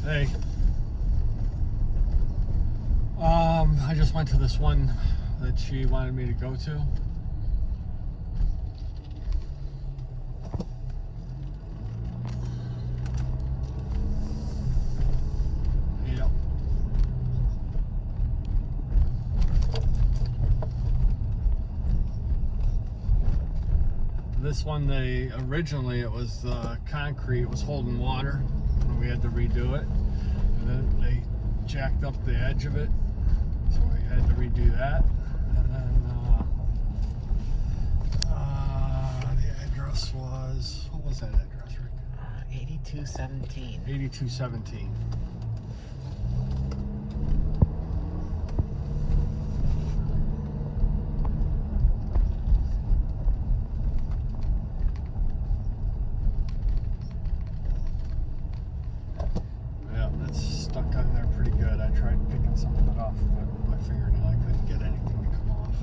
Hey. I just went to this one that she wanted me to go to. Yep. This one, originally it was concrete, it was holding water, and we had to redo it. And then they jacked up the edge of it, so we had to redo that. And then the address was, what was that address, Rick? 8217. 8217. Stuck on there pretty good. I tried picking some of it off with my fingernail. I couldn't get anything to come off.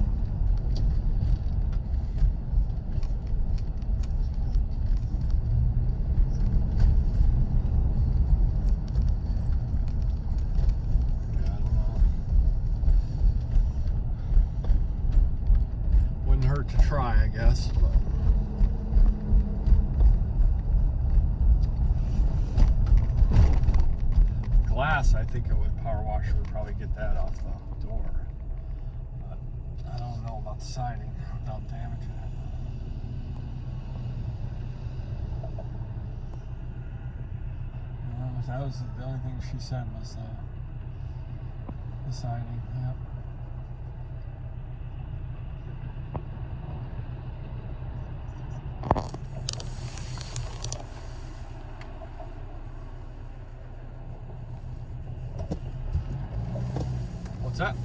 Yeah, I don't know. Wouldn't hurt to try, I guess. But glass, I think a power washer would probably get that off the door. But I don't know about the siding without damaging it. That was the only thing she said was the siding. Yep. What's that?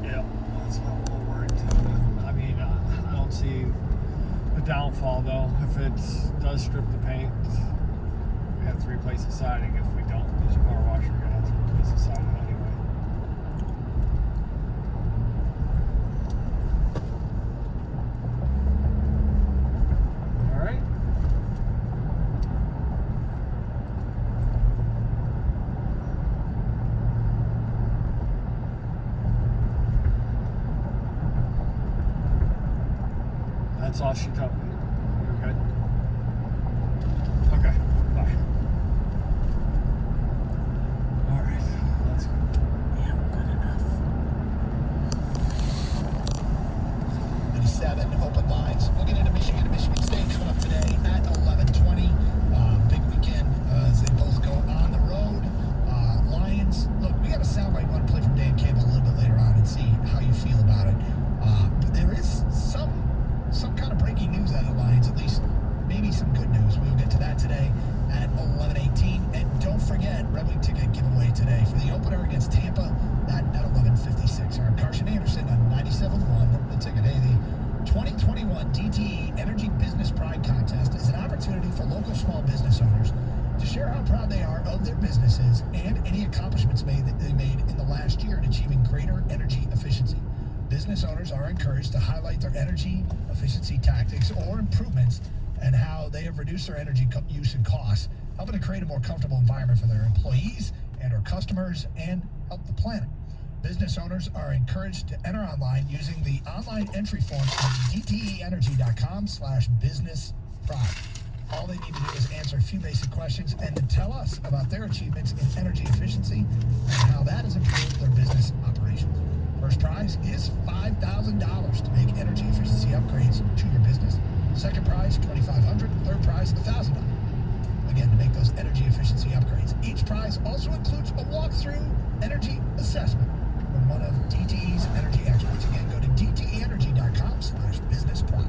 Yeah, that's what I'm a little worried too. I mean, I don't see the downfall though. If it does strip the paint, we have to replace the siding. If we don't use a power washer, we're gonna have to replace the siding anyway. That's all she told me. You're good? Okay, bye. All right, that's good. Yeah, good enough. 37 open lines. We'll get into Michigan State coming up today at 11:20. Big weekend as they both go on the road. Lions, look, we got a soundbite we want to play from Dan Campbell a little bit later on and see how you feel about it. But there is some kind of breaking news out of the Lions, at least maybe some good news. We'll get to that today at 11:18. And don't forget, Red Wing ticket giveaway today for the opener against Tampa at 11:56. Our Carson Anderson on 97.1 the ticket. Hey, the 2021 DTE Energy Business Pride Contest is an opportunity for local small business owners to share how proud they are of their businesses and any accomplishments that they made in the last year in achieving greater energy efficiency. Business owners are encouraged to highlight their energy efficiency tactics or improvements and how they have reduced their energy use and costs, helping to create a more comfortable environment for their employees and our customers and help the planet. Business owners are encouraged to enter online using the online entry form at dteenergy.com/businesspride. All they need to do is answer a few basic questions and then tell us about their achievements in energy efficiency and how that has improved their business operations. First prize is $5,000 to make energy efficiency upgrades to your business. Second prize, $2,500. Third prize, $1,000. Again, to make those energy efficiency upgrades. Each prize also includes a walkthrough energy assessment from one of DTE's energy experts. Again, go to dteenergy.com/businesspride.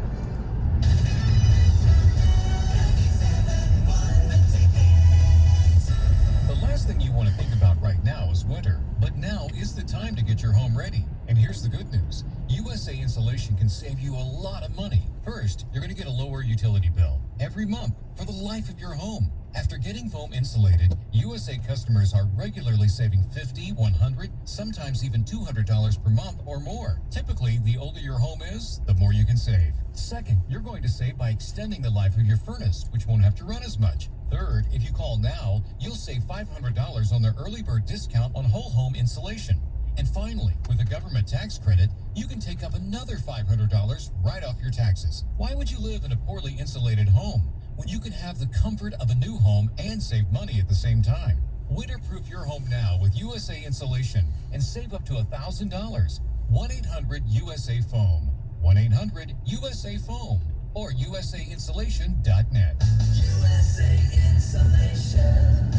The last thing you want to think about right now is winter, but now is the time to get your home ready. And here's the good news. USA Insulation can save you a lot of money. First, you're going to get a lower utility bill every month for the life of your home. After getting foam insulated, USA customers are regularly saving $50, $100, sometimes even $200 per month or more. Typically, the older your home is, the more you can save. Second, you're going to save by extending the life of your furnace, which won't have to run as much. Third, if you call now, you'll save $500 on their early bird discount on whole home insulation. And finally, with a government tax credit, you can take up another $500 right off your taxes. Why would you live in a poorly insulated home when you can have the comfort of a new home and save money at the same time? Winterproof your home now with USA Insulation and save up to $1,000. 1-800-USA-FOAM. 1-800-USA-FOAM or USAinsulation.net. USA Insulation.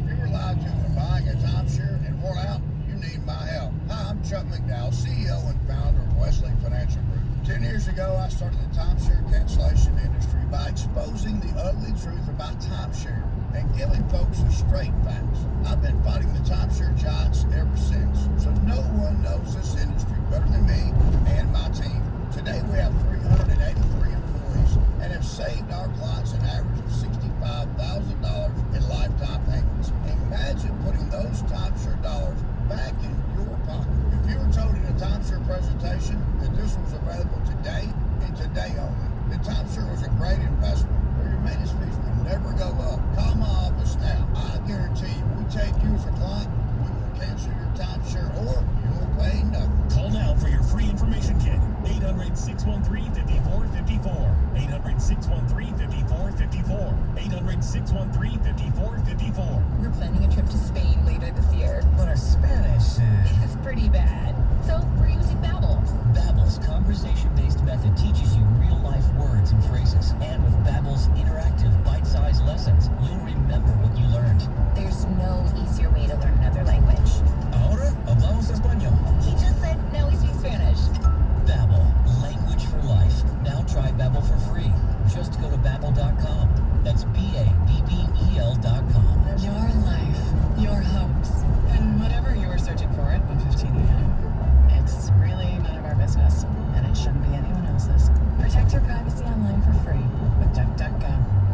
If you were lied to when buying a timeshare and worn out, you need my help. Hi, I'm Chuck McDowell, CEO and founder of Westlake Financial Group. 10 years ago, I started the timeshare cancellation industry by exposing the ugly truth about timeshare and giving folks the straight facts. I've been fighting the timeshare giants ever since, so no one knows this industry better than me and my team. Today, we have 383 employees and have saved our clients an average of $65,000 in lifetime payments. Imagine putting those timeshare dollars back in your pocket. If you were told in a timeshare presentation that this was available today and today only, the timeshare was a great investment where your maintenance fees will never go up. Call my office now. I guarantee you, we take you as a client, we will cancel your timeshare or you'll pay nothing. Call now for your free information kit. 800-613-5454. 800-613-5454. 800-613-5454. We're planning a trip to Spain later this year. But our Spanish It's pretty bad. So we're using Babbel. Babbel's conversation-based method teaches you real-life words and phrases. And with Babbel's interactive, bite-sized lessons, you'll remember what you learned. There's no easier way to learn another language. Ahora hablamos español. He just said now we speak Spanish. Babbel, language for life. Now try Babbel for free. Just go to Babbel.com. That's Babbel.com. Your life, your hopes, and whatever you were searching for at 1:15 a.m. It's really none of our business, and it shouldn't be anyone else's. Protect your privacy online for free with DuckDuckGo.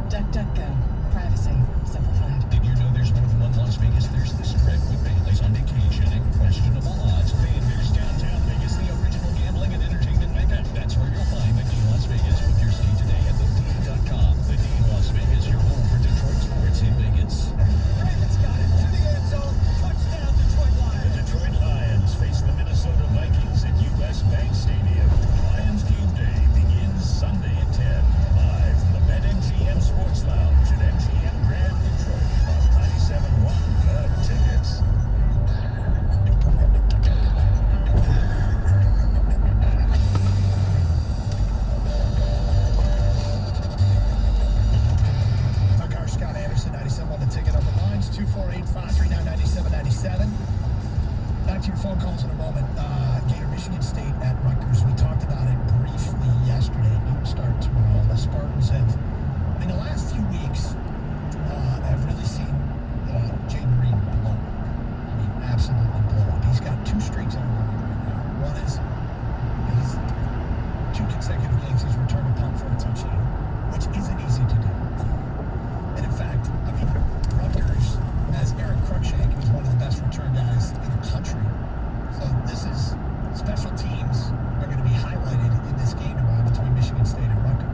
DuckDuckGo. Privacy simplified. Did you know there's more than one Las Vegas? There's the Strip with families on vacation and questionable odds. And there's downtown Vegas, the original gambling and entertainment mecca. That's where you'll find the D Las Vegas. Book your stay today at thedee.com. The D Las Vegas, your home for Detroit sports in Vegas. Ravens got it to the end zone. Touchdown, Detroit Lions. The Detroit Lions face the Minnesota Vikings at US Bank Stadium. Lions game day begins Sunday at 10. Live from the BetMGM Sports Lounge at MGM Grand Detroit on 97.1 The Tickets. Our Scott Anderson, 97 on the ticket on the lines, 248-539-9797. Back to your phone calls in a moment. Gator, Michigan State at Rutgers. We talked about it briefly yesterday. Noon start tomorrow. The Spartans have, the last few weeks, have really seen Jaden Reed blow. Absolutely blow up. He's got two streaks on him right now. One is he's 2 consecutive games he's returned a punt for a touchdown, which isn't easy to do. And in fact, Rutgers has Eric Cruikshank, who's one of the best return guys in the country. So this is special teams are going to be highlighted in this game tomorrow between Michigan State and Rutgers.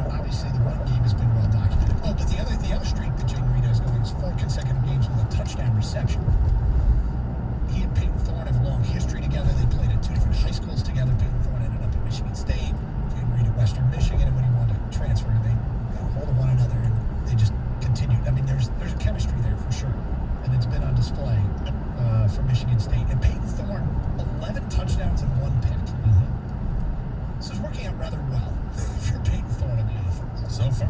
Obviously the run game has been well documented. Oh, but the other streak that Jaden Reed has going is 4 consecutive games with a touchdown reception. He and Peyton Thorne have a long history together. They played at 2 different high schools together. Peyton Thorne ended up at Michigan State. Jaden Reed at Western Michigan. And when he wanted to transfer, they hold of one another and they just continued. There's a chemistry there for sure. And it's been on display for Michigan State. And Peyton Thorne, 11 touchdowns and 1 pick. This is working out rather well for Peyton Thorne in the offense. So far.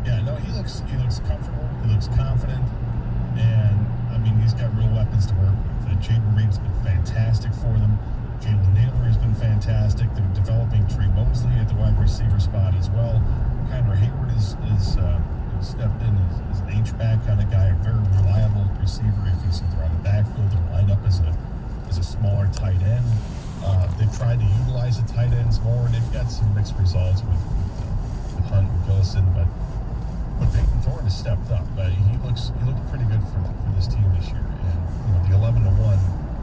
Yeah, no, he looks comfortable, he looks confident, and he's got real weapons to work with. Jaden Reed's been fantastic for them. Jalen Naylor has been fantastic. They're developing Trey Mosley at the wide receiver spot as well. Connor Hayward is stepped in as an H-back kind of guy, a very reliable receiver if he's either on the backfield or lined up as a smaller tight end. They've tried to utilize the tight ends more, and they've got some mixed results with Hunt and Gillison, but Peyton Thorne has stepped up. He looked pretty good for this team this year, and the 11-1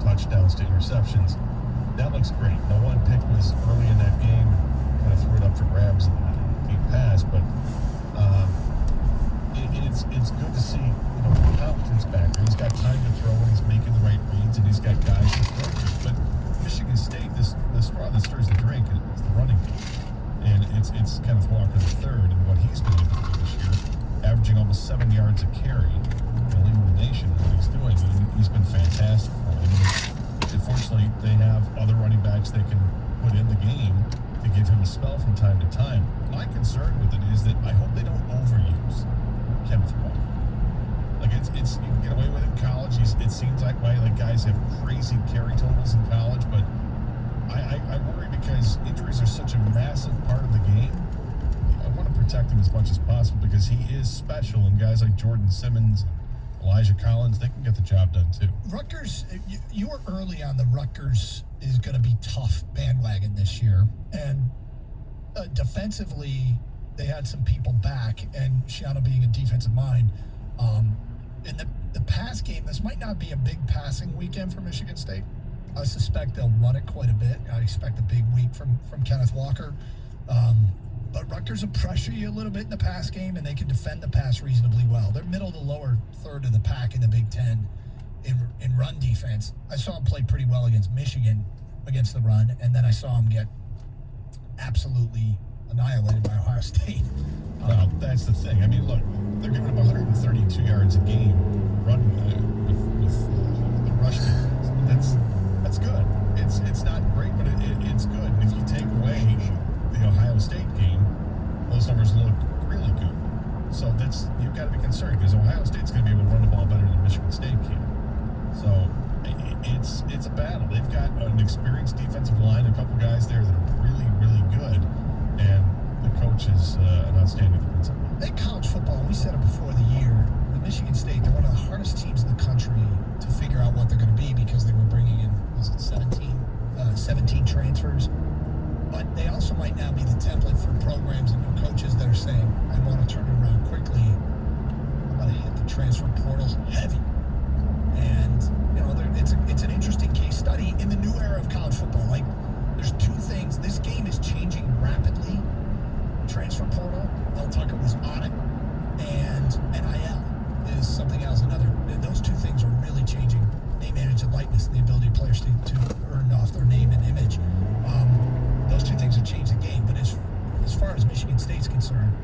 touchdowns to interceptions, that looks great. The one pick was early in that game, kind of threw it up for grabs and deep pass, but it's good to see Compton's back there. He's got time to throw and he's making the right reads and he's got guys to throw to. But Michigan State, the straw that stirs the drink is the running game. And it's Kenneth Walker III and what he's been able to do this year, averaging almost 7 yards a carry and leading the nation in what he's doing. He's been fantastic for them. Unfortunately, they have other running backs they can put in the game to give him a spell from time to time. My concern with it is that I hope they don't overuse Kenneth Walker. Like it's you can get away with it in college. It seems like guys have crazy carry totals in college, but I worry because injuries are such a massive part of the game. I want to protect him as much as possible because he is special, and guys like Jordan Simmons, Elijah Collins, they can get the job done too. Rutgers, you were early on the Rutgers is going to be tough bandwagon this year, and defensively they had some people back, and Shiano being a defensive mind. In the pass game, this might not be a big passing weekend for Michigan State. I suspect they'll run it quite a bit. I expect a big week from Kenneth Walker. But Rutgers will pressure you a little bit in the pass game, and they can defend the pass reasonably well. They're middle to lower third of the pack in the Big Ten in run defense. I saw them play pretty well against Michigan against the run, and then I saw them get absolutely annihilated by Ohio State. Well, that's the thing. I mean, look, they're giving up 132 yards a game running with the rush defense. That's good. It's not great, but it's good. And if you take away the Ohio State game, those numbers look really good. So you've got to be concerned because Ohio State's going to be able to run the ball better than Michigan State can. So it's a battle. They've got an experienced defensive line, a couple guys there that are really, really good, and the coach is an outstanding defensive line. In college football, we said it before the year, the Michigan State, they're one of the hardest teams in the country to figure out what they're going to be because they were bringing in, 17 transfers. But they also might now be the template for programs and new coaches that are saying, I want to turn it around quickly. I'm going to hit the transfer portal heavy. And, it's an interesting case study in the new era of college football. Like, there's two things. This game is changing rapidly. Transfer portal, Mel Tucker was on it, and NIL is something else. Those two things are really changing name, image, and likeness, and the ability of players to earn off their name and image. Those two things have changed the game. But as far as Michigan State's concerned,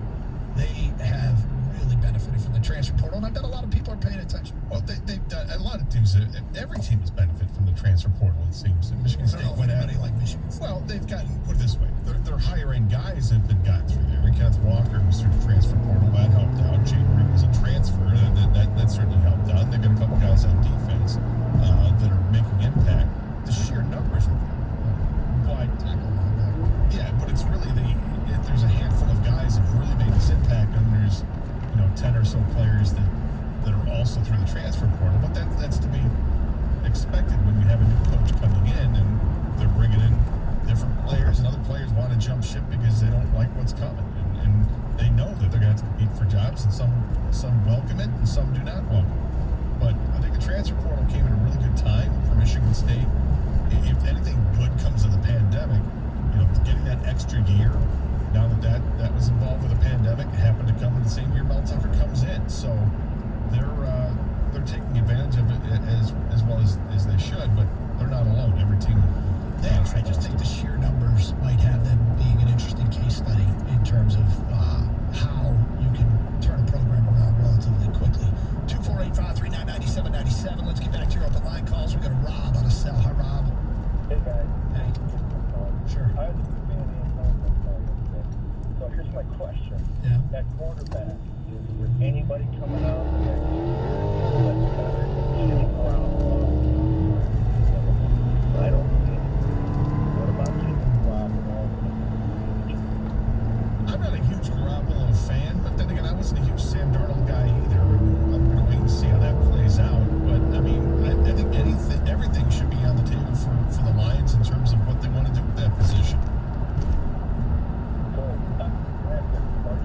they have really benefited from the transfer portal, and I bet a lot of people are paying attention. Well, they've done a lot of teams. Every team has benefited from the transfer portal, it seems. And Michigan State went at it like Michigan. Well, they've gotten, put it this way, their higher end guys have been gotten through there. Kenneth Walker was through the transfer portal, that helped out. Jaden Reed was a transfer, that certainly helped out. They've got a couple guys on defense that are making impact. The sheer numbers are good. But it's really there's a handful of guys that have really made this impact, and there's 10 or so players that are also through the transfer portal. But that's to be expected when you have a new coach coming in and they're bringing in different players, and other players want to jump ship because they don't like what's coming, and they know that they're going to have to compete for jobs, and some welcome it and some do not welcome it. But I think the transfer portal came at a really good time for Michigan State. If anything good comes of the pandemic, getting that extra year, now that was involved with the pandemic, it happened to come in the same year Mel Tucker comes in. So they're taking advantage of it as well as they should, but they're not alone. Every team. I just think the sheer numbers might have them being an interesting case study in terms of how you can turn a program around relatively quickly. 248-539-9797. Let's get back to your open line calls. We've got Rob on a cell. Hi, Rob. Hey, guys. Hey. Sure. I was a big fan of the Antonio. So here's my question. Yeah. That quarterback, is there anybody coming out the next year that's better than shitting around? I don't see it. What about you, Garoppolo? I'm not a huge Garoppolo fan, but then again, I wasn't a huge Sam Darnold guy either. I'm going to wait and see how that plays out. But I mean, I think everything should be on the table for the Lions in terms of what they want to do with that position. So, granted, Mark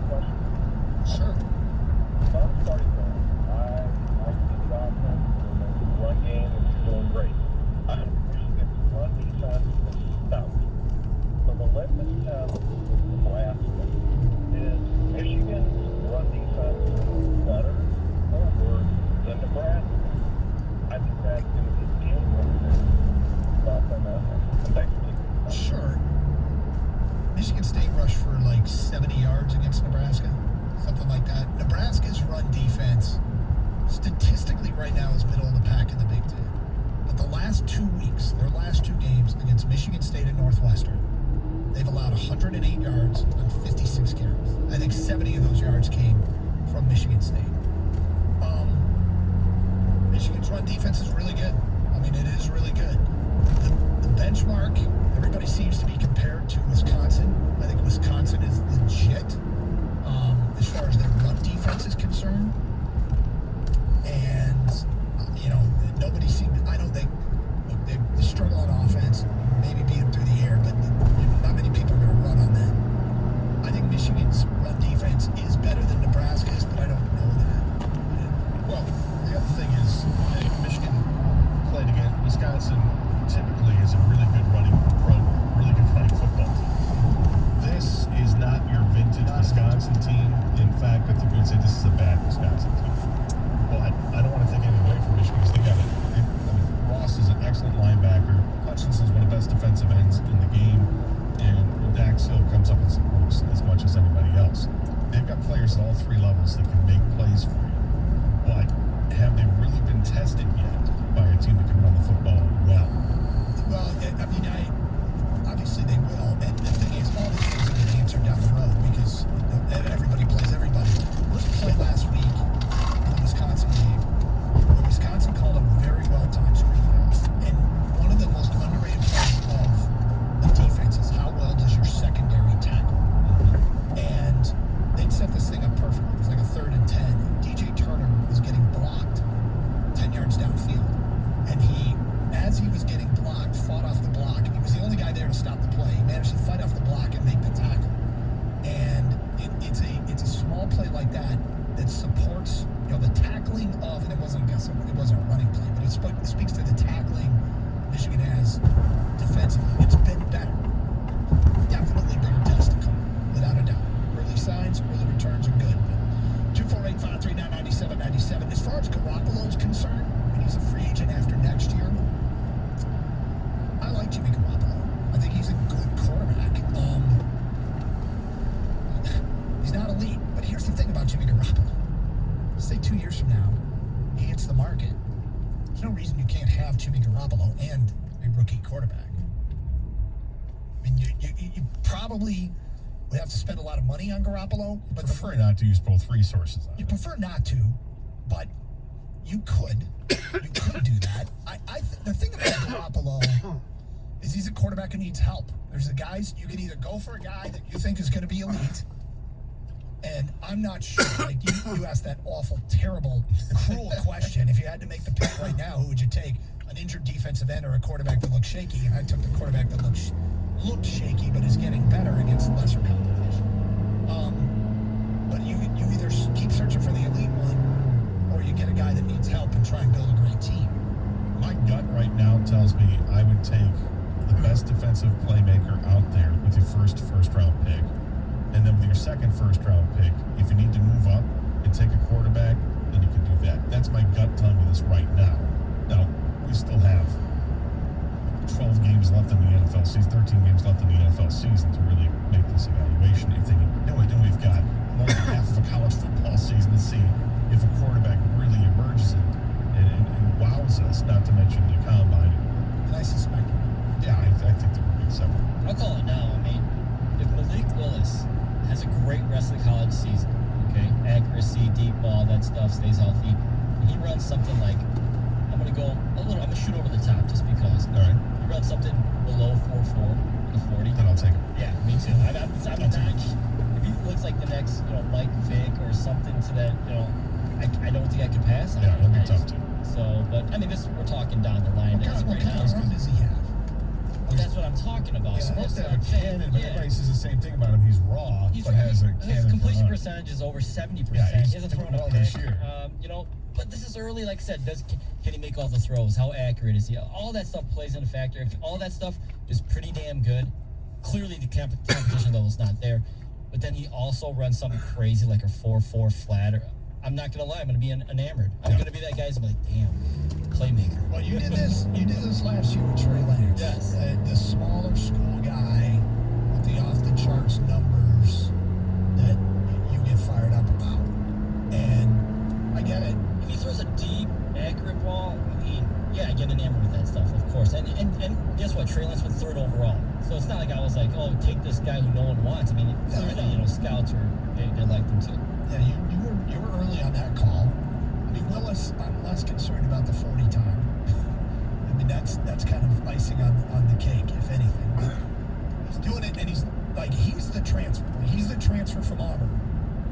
literally right now is middle of the pack in the Big Ten. But the last 2 weeks, their last 2 games against Michigan State and Northwestern, they've allowed 108 yards on 56 carries. I think 70 of those yards came from Michigan State. Michigan's run defense is really good. I mean, it is really good. The benchmark, everybody seems to be compared to Wisconsin. I think Wisconsin is legit as far as their run defense is concerned. And, nobody seemed, I don't think, look, they struggle on offense, maybe beat them through the air, but not many people are going to run on them. I think Michigan's run defense is better than Nebraska's, but I don't know that. Well, the other thing is, Michigan played against Wisconsin. Typically, is a really good running program, really good running football team. This is not your vintage Wisconsin team. In fact, I think we would say this is a bad Wisconsin team. But I don't want to take anything away from Michigan because they got it. Ross is an excellent linebacker. Hutchinson's one of the best defensive ends in the game, and Dax Hill comes up with some moves as much as anybody else. They've got players at all 3 levels that can make plays for you. But have they really been tested yet by a team that can run the football well? Well, I mean, obviously they will. And the thing is, all these things are going to answer down the road because everybody plays everybody. There was a play last week in the Wisconsin game where Wisconsin called a very well-timed screen pass. And one of the most underrated parts of the defense is how well does your secondary tackle. And they'd set this thing up perfectly. It was like a 3rd and 10. DJ Turner was getting blocked 10 yards downfield. And as he was getting blocked, fought off the block. He was the only guy there to stop the play. He managed to fight off the block and make the tackle. And it's a small play like that supports the tackling of, and it wasn't a running play, but it speaks to the tackling Michigan has defensively. It's been better. Definitely bigger test to come, without a doubt. Early signs, early returns are good. 248-539-9797. As far as Garoppolo's concerned, he's a free agent after next year. I like Jimmy Garoppolo. I think he's a good quarterback. He's not elite, but here's the thing about Jimmy Garoppolo. Say 2 years from now, he hits the market. There's no reason you can't have Jimmy Garoppolo and a rookie quarterback. I mean, you probably would have to spend a lot of money on Garoppolo. But prefer not to use both resources on You it. prefer not to, but you could. You could do that. The thing about Garoppolo is he's a quarterback who needs help. There's the guys, you can either go for a guy that you think is going to be elite, and I'm not sure. Like, you asked that awful, terrible, cruel question. If you had to make the pick right now, who would you take? An injured defensive end or a quarterback that looks shaky? And I took the quarterback that looked shaky but is getting better against lesser competition. But you either keep searching for the elite one, or you get a guy that needs help and try and build a great team. My gut right now tells me I would take the best defensive playmaker out there with your first round pick. And then with your second first-round pick, if you need to move up and take a quarterback, then you can do that. That's my gut telling me this right now. Now, we still have 12 games left in the NFL season, 13 games left in the NFL season to really make this evaluation. If they can do it, then we've got more than half of a college football season to see if a quarterback really emerges and wows us, not to mention the combine. And I suspect. Yeah, I think there will be several. I'll call it now. I mean, if Malik Willis has a great rest of the college season, okay, accuracy, deep ball, that stuff, stays healthy, and he runs something like, I'm going to shoot over the top just because. All right. He runs something below 4.4 with a 40. Then I'll take him. Yeah, me too. If he looks like the next, Mike Vick or something to that, I don't think I could pass on Yeah, him. it'll be tough to. So, but I mean, we're talking down the line. What kind of run does he have? Well, that's what I'm talking about. He's supposed to That's have what a I'm saying. cannon, but everybody says the same thing about him. He's raw, but has a cannon. His completion for a run. percentage is over 70%. Yeah, he's he hasn't doing thrown a well pick. this year. But this is early. Like I said, can he make all the throws? How accurate is he? All that stuff plays in a factor. If all that stuff is pretty damn good, clearly the competition level is not there. But then he also runs something crazy like a 4.4 flat. I'm not gonna lie. I'm gonna be enamored. I'm gonna be that guy who's like, damn, playmaker. Well, you did this last year with Trey Lance. Yes. The smaller school guy with the off-the-charts numbers that you get fired up about. And I get it. If he throws a deep, Trey Lance went 3rd overall. So it's not like I was like, oh, take this guy who no one wants. I mean, clearly, you know, scouts they liked him too. Yeah, you were early on that call. I mean, Willis, I'm less concerned about the 40 time. I mean, that's kind of icing on the cake, if anything. But he's doing it, and he's the transfer. He's the transfer from Auburn.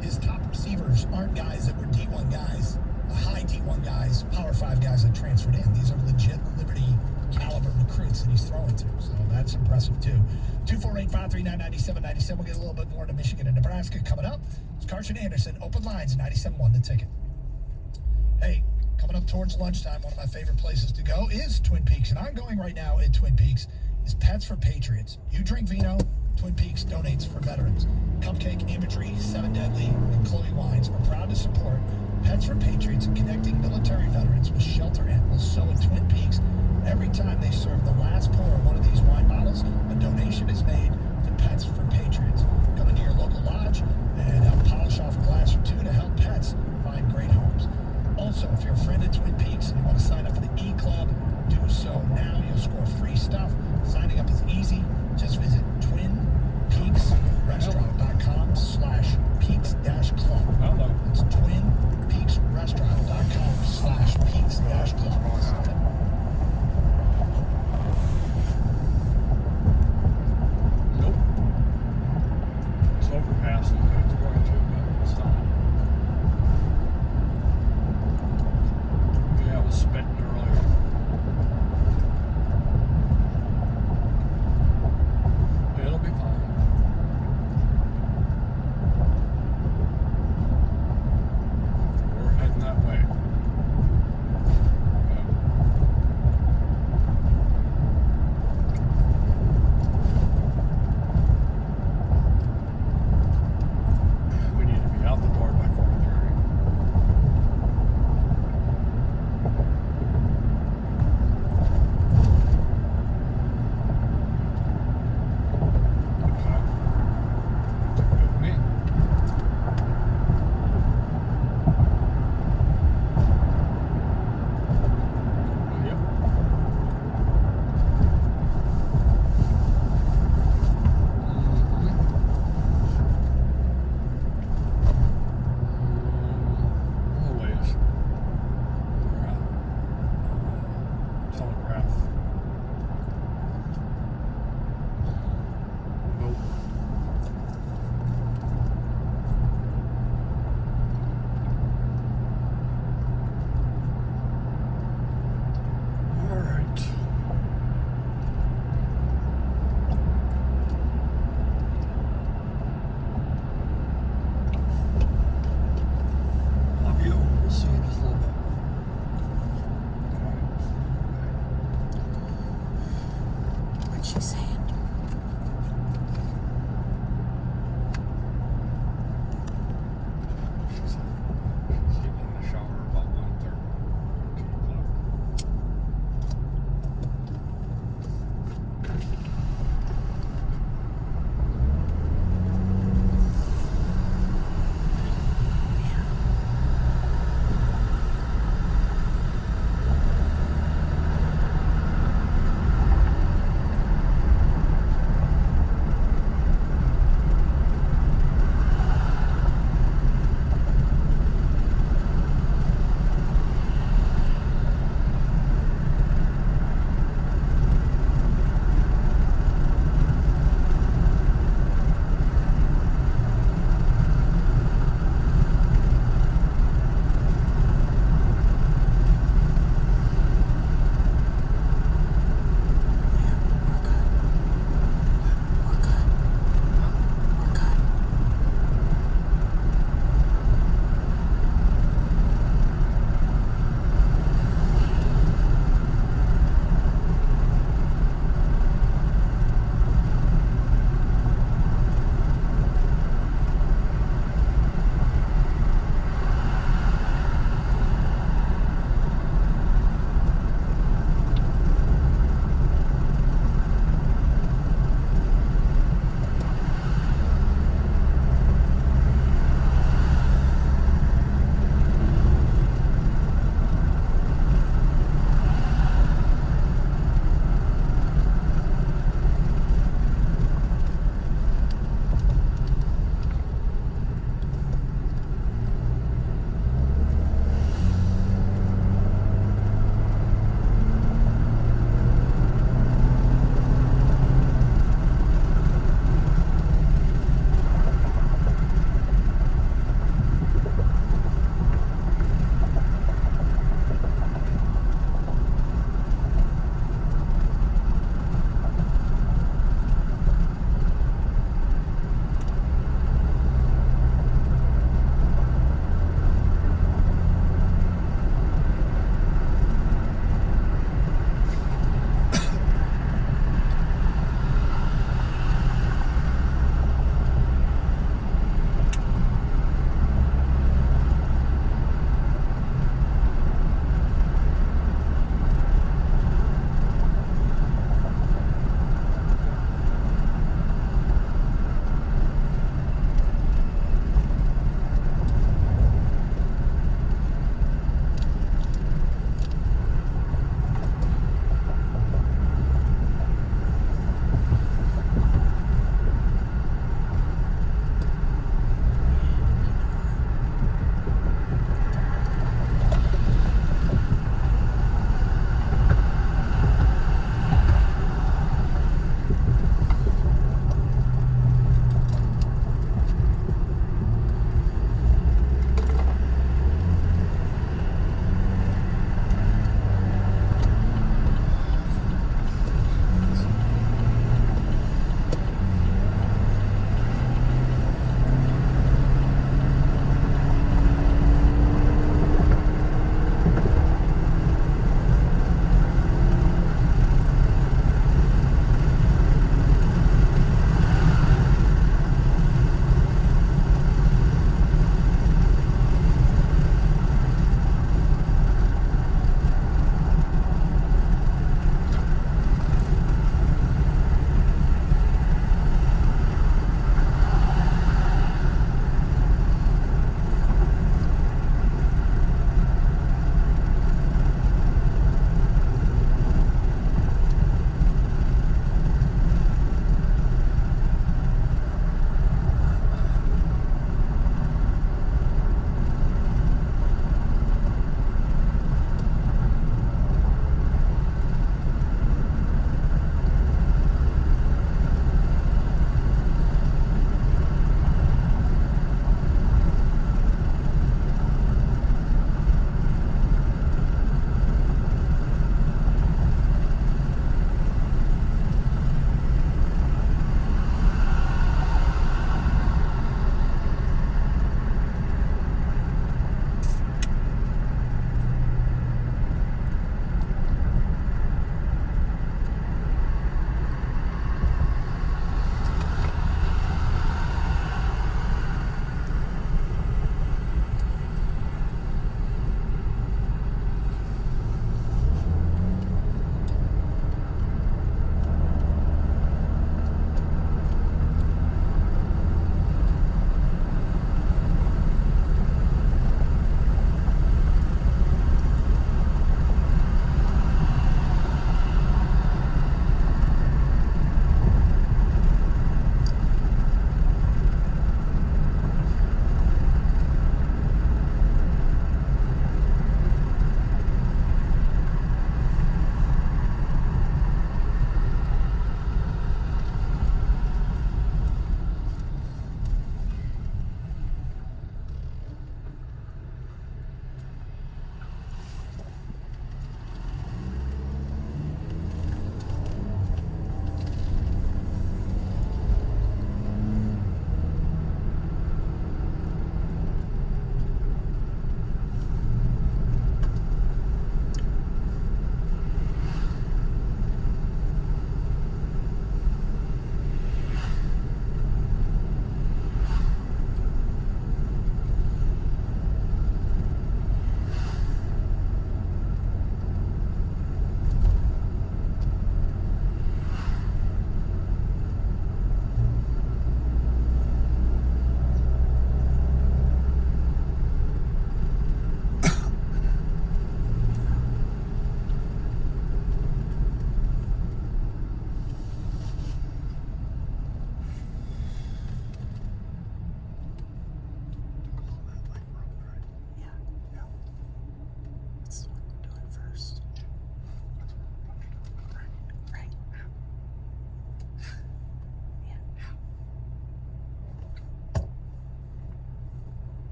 His top receivers aren't guys that were D1 guys, high D1 guys, Power 5 guys that transferred in. These are legit Liberty caliber recruits that he's throwing to. So that's impressive, too. 248-539-9797. We'll get a little bit more into Michigan and Nebraska coming up. It's Carson Anderson, Open Lines, 97.1 The Ticket. Hey, coming up towards lunchtime, one of my favorite places to go is Twin Peaks. And ongoing right now at Twin Peaks is Pets for Patriots. You drink vino, Twin Peaks donates for veterans. Cupcake, Imagery, 7 Deadly, and Chloe Wines are proud to support Pets for Patriots and connecting military veterans with shelter animals. So at Twin Peaks, every time they serve the last pour of one of these wine bottles, a donation is made to Pets for Patriots. Come into your local lodge and help polish off a glass or two to help pets find great homes. Also, if you're a friend of Twin Peaks and you want to sign up for the E-Club, do so now. You'll score free stuff. Signing up is easy. Just visit twinpeaksrestaurant.com/peaks-club. It's twinpeaksrestaurant.com/peaks-club.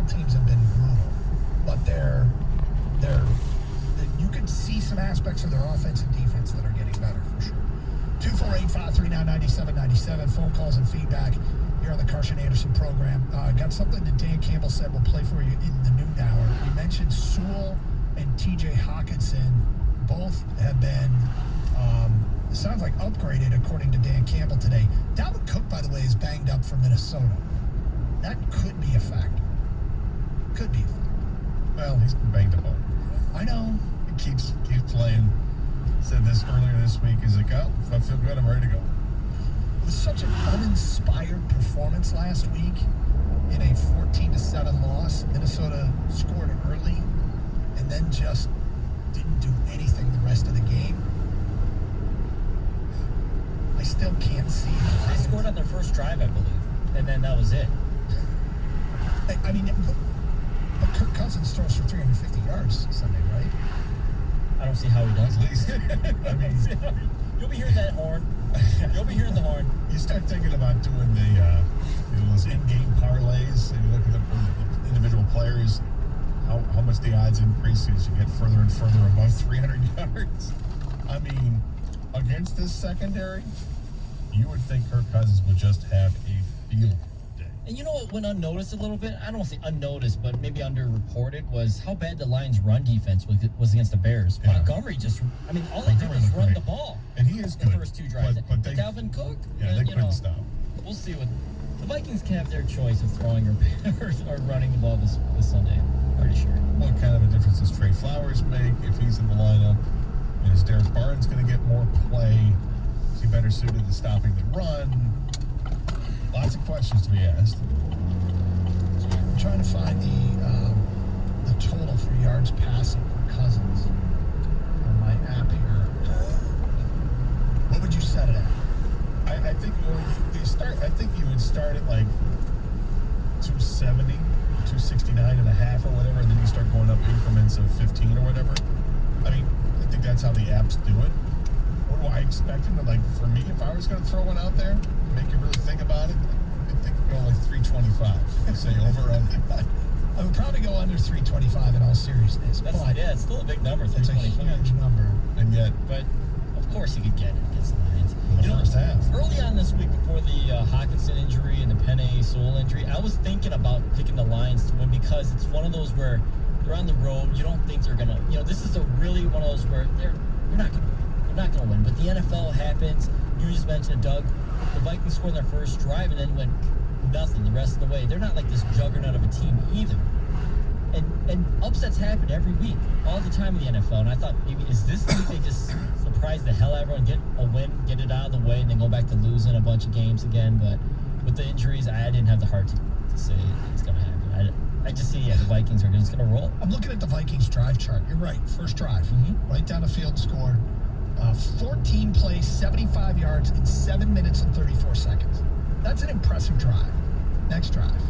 both teams have been brutal, but they're you can see some aspects of their offense and defense that are getting better for sure. 248-539-9797. Phone calls and feedback here on the Carson Anderson program. Got something that Dan Campbell said we'll play for you in the noon hour. We mentioned Sewell and TJ Hawkinson both have been, it sounds like upgraded according to Dan Campbell today. Dalvin Cook, by the way, is banged up for Minnesota. That could be a factor. Could be a factor. Well, he's been banged up. I know. He keeps playing. Said this earlier this week. He's like, oh, if I feel good, I'm ready to go. It was such an uninspired performance last week in a 14-7 loss. Minnesota scored early and then just didn't do anything the rest of the game. I still can't see it. They scored on their first drive, I believe, and then that was it. I mean, but Kirk Cousins throws for 350 yards Sunday, right? I don't see how he does. At least, I mean, you'll be hearing that horn. You'll be hearing the horn. you start thinking about doing those in-game parlays, and you look at the individual players, how much the odds increase as you get further and further above 300 yards. I mean, against this secondary, you would think Kirk Cousins would just have a field day. And you know what went unnoticed a little bit? I don't want to say unnoticed, but maybe underreported was how bad the Lions' run defense was against the Bears. Yeah. Montgomery all they did was run the ball. And he is the good. first two drives. But they, Dalvin Cook, yeah, they couldn't stop. We'll see what the Vikings can have their choice of throwing or running the ball this Sunday. I'm pretty sure. What kind of a difference does Trey Flowers make if he's in the lineup? And is Derek Barnes going to get more play? Is he better suited to stopping the run? Lots of questions to be asked. I'm trying to find the total for yards passing for Cousins on my app here. What would you set it at? I think I think you would start at like 270, 269 and a half or whatever, and then you start going up increments of 15 or whatever. I mean, I think that's how the apps do it. What do I expect him to, like, for me, if I was going to throw one out there, make you really think about it, I think go like 325. Say over under. I would probably go under 325 in all seriousness. It's still a big number, It's a 325. huge number. And yet, But of course he could get it against the Lions. in the first half. Early on this week, before the Hawkinson injury and the Penei Sewell injury, I was thinking about picking the Lions to win because it's one of those where they're on the road. You don't think they're gonna. This is really one of those where they're not gonna win. But the NFL happens. You just mentioned Doug. The Vikings scored their first drive and then went nothing the rest of the way. They're not like this juggernaut of a team either. And upsets happen every week, all the time in the NFL. And I thought, maybe is this the week they just surprise the hell out of everyone, get a win, get it out of the way, and then go back to losing a bunch of games again. But with the injuries, I didn't have the heart to say it's going to happen. I just see, the Vikings are just going to roll. I'm looking at the Vikings drive chart. You're right. First drive. Right down the field, scored. 14 plays, 75 yards in 7 minutes and 34 seconds. That's an impressive drive. Next drive.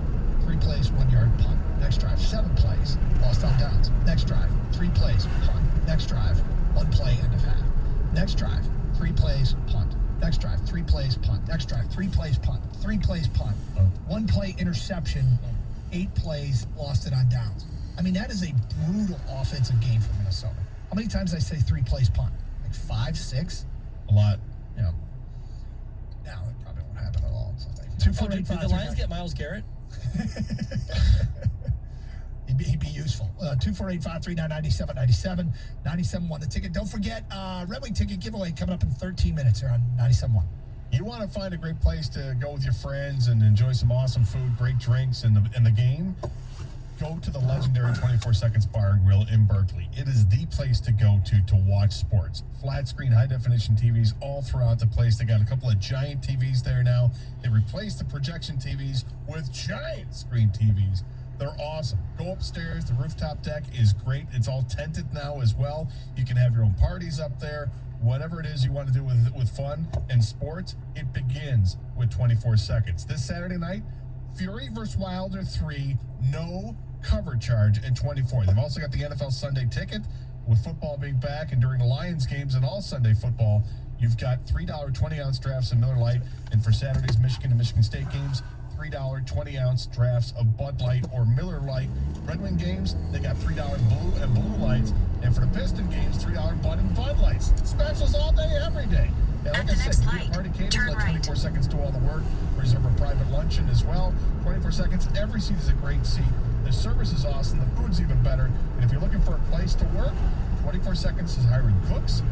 3 plays, 1 yard punt. Next drive, 7 plays, lost on downs. Next drive, 3 plays, punt. Next drive, 1 play, end of half. Next drive, 3 plays, punt. Next drive, 3 plays, punt. Next drive, 3 plays, punt. 3 plays, punt. 1 play, interception. 8 plays, lost it on downs. I mean, that is a brutal offensive game for Minnesota. How many times did I say 3 plays, punt? Like 5, 6? A lot. Yeah. Now it probably won't happen at all. Something. Did the Lions get Myles Garrett? He'd be useful. 248-539-9797. 97.1 the ticket. Don't forget, Red Wing ticket giveaway coming up in 13 minutes here on 97.1. You want to find a great place to go with your friends and enjoy some awesome food, great drinks, and the game? Go to the legendary 24 Seconds Bar and Grill in Berkeley. It is the place to go to watch sports. Flat screen, high definition TVs all throughout the place. They got a couple of giant TVs there now. They replaced the projection TVs with giant screen TVs. They're awesome. Go upstairs. The rooftop deck is great. It's all tented now as well. You can have your own parties up there. Whatever it is you want to do with fun and sports, it begins with 24 Seconds. This Saturday night, Fury vs. Wilder 3, no cover charge at 24. They've also got the NFL Sunday ticket. With football being back and during the Lions games and all Sunday football, you've got $3 20-ounce drafts of Miller Lite. And for Saturday's Michigan and Michigan State games, $3 20-ounce drafts of Bud Light or Miller Lite. Red Wing games, they got $3 Blue and Blue Lights. And for the Piston games, $3 Bud and Bud Lights. Specials all day, every day. Yeah, like I said, you get party catering, let 24 seconds do all the work. Reserve a private luncheon as well. 24 seconds, every seat is a great seat. The service is awesome, the food's even better. And if you're looking for a place to work, 24 seconds is hiring cooks.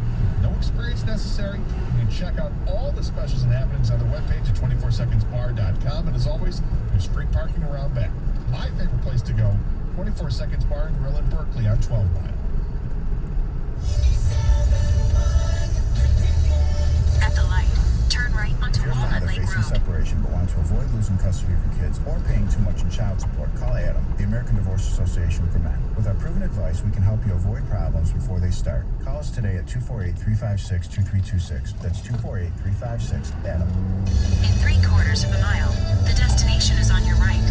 No experience necessary. You can check out all the specials and happenings on their webpage at 24secondsbar.com. And as always, there's free parking around back. My favorite place to go, 24 Seconds Bar and Grill in Berkeley on 12 Mile. At the light, turn right onto If you're a Walnut father Lake facing Road. separation but want to avoid losing custody of your kids or paying too much in child support, call ADAM, the American Divorce Association for Men. With our proven advice, we can help you avoid problems before they start. Call us today at 248-356-2326. That's 248-356-ADAM. In 3/4 of a mile, the destination is on your right.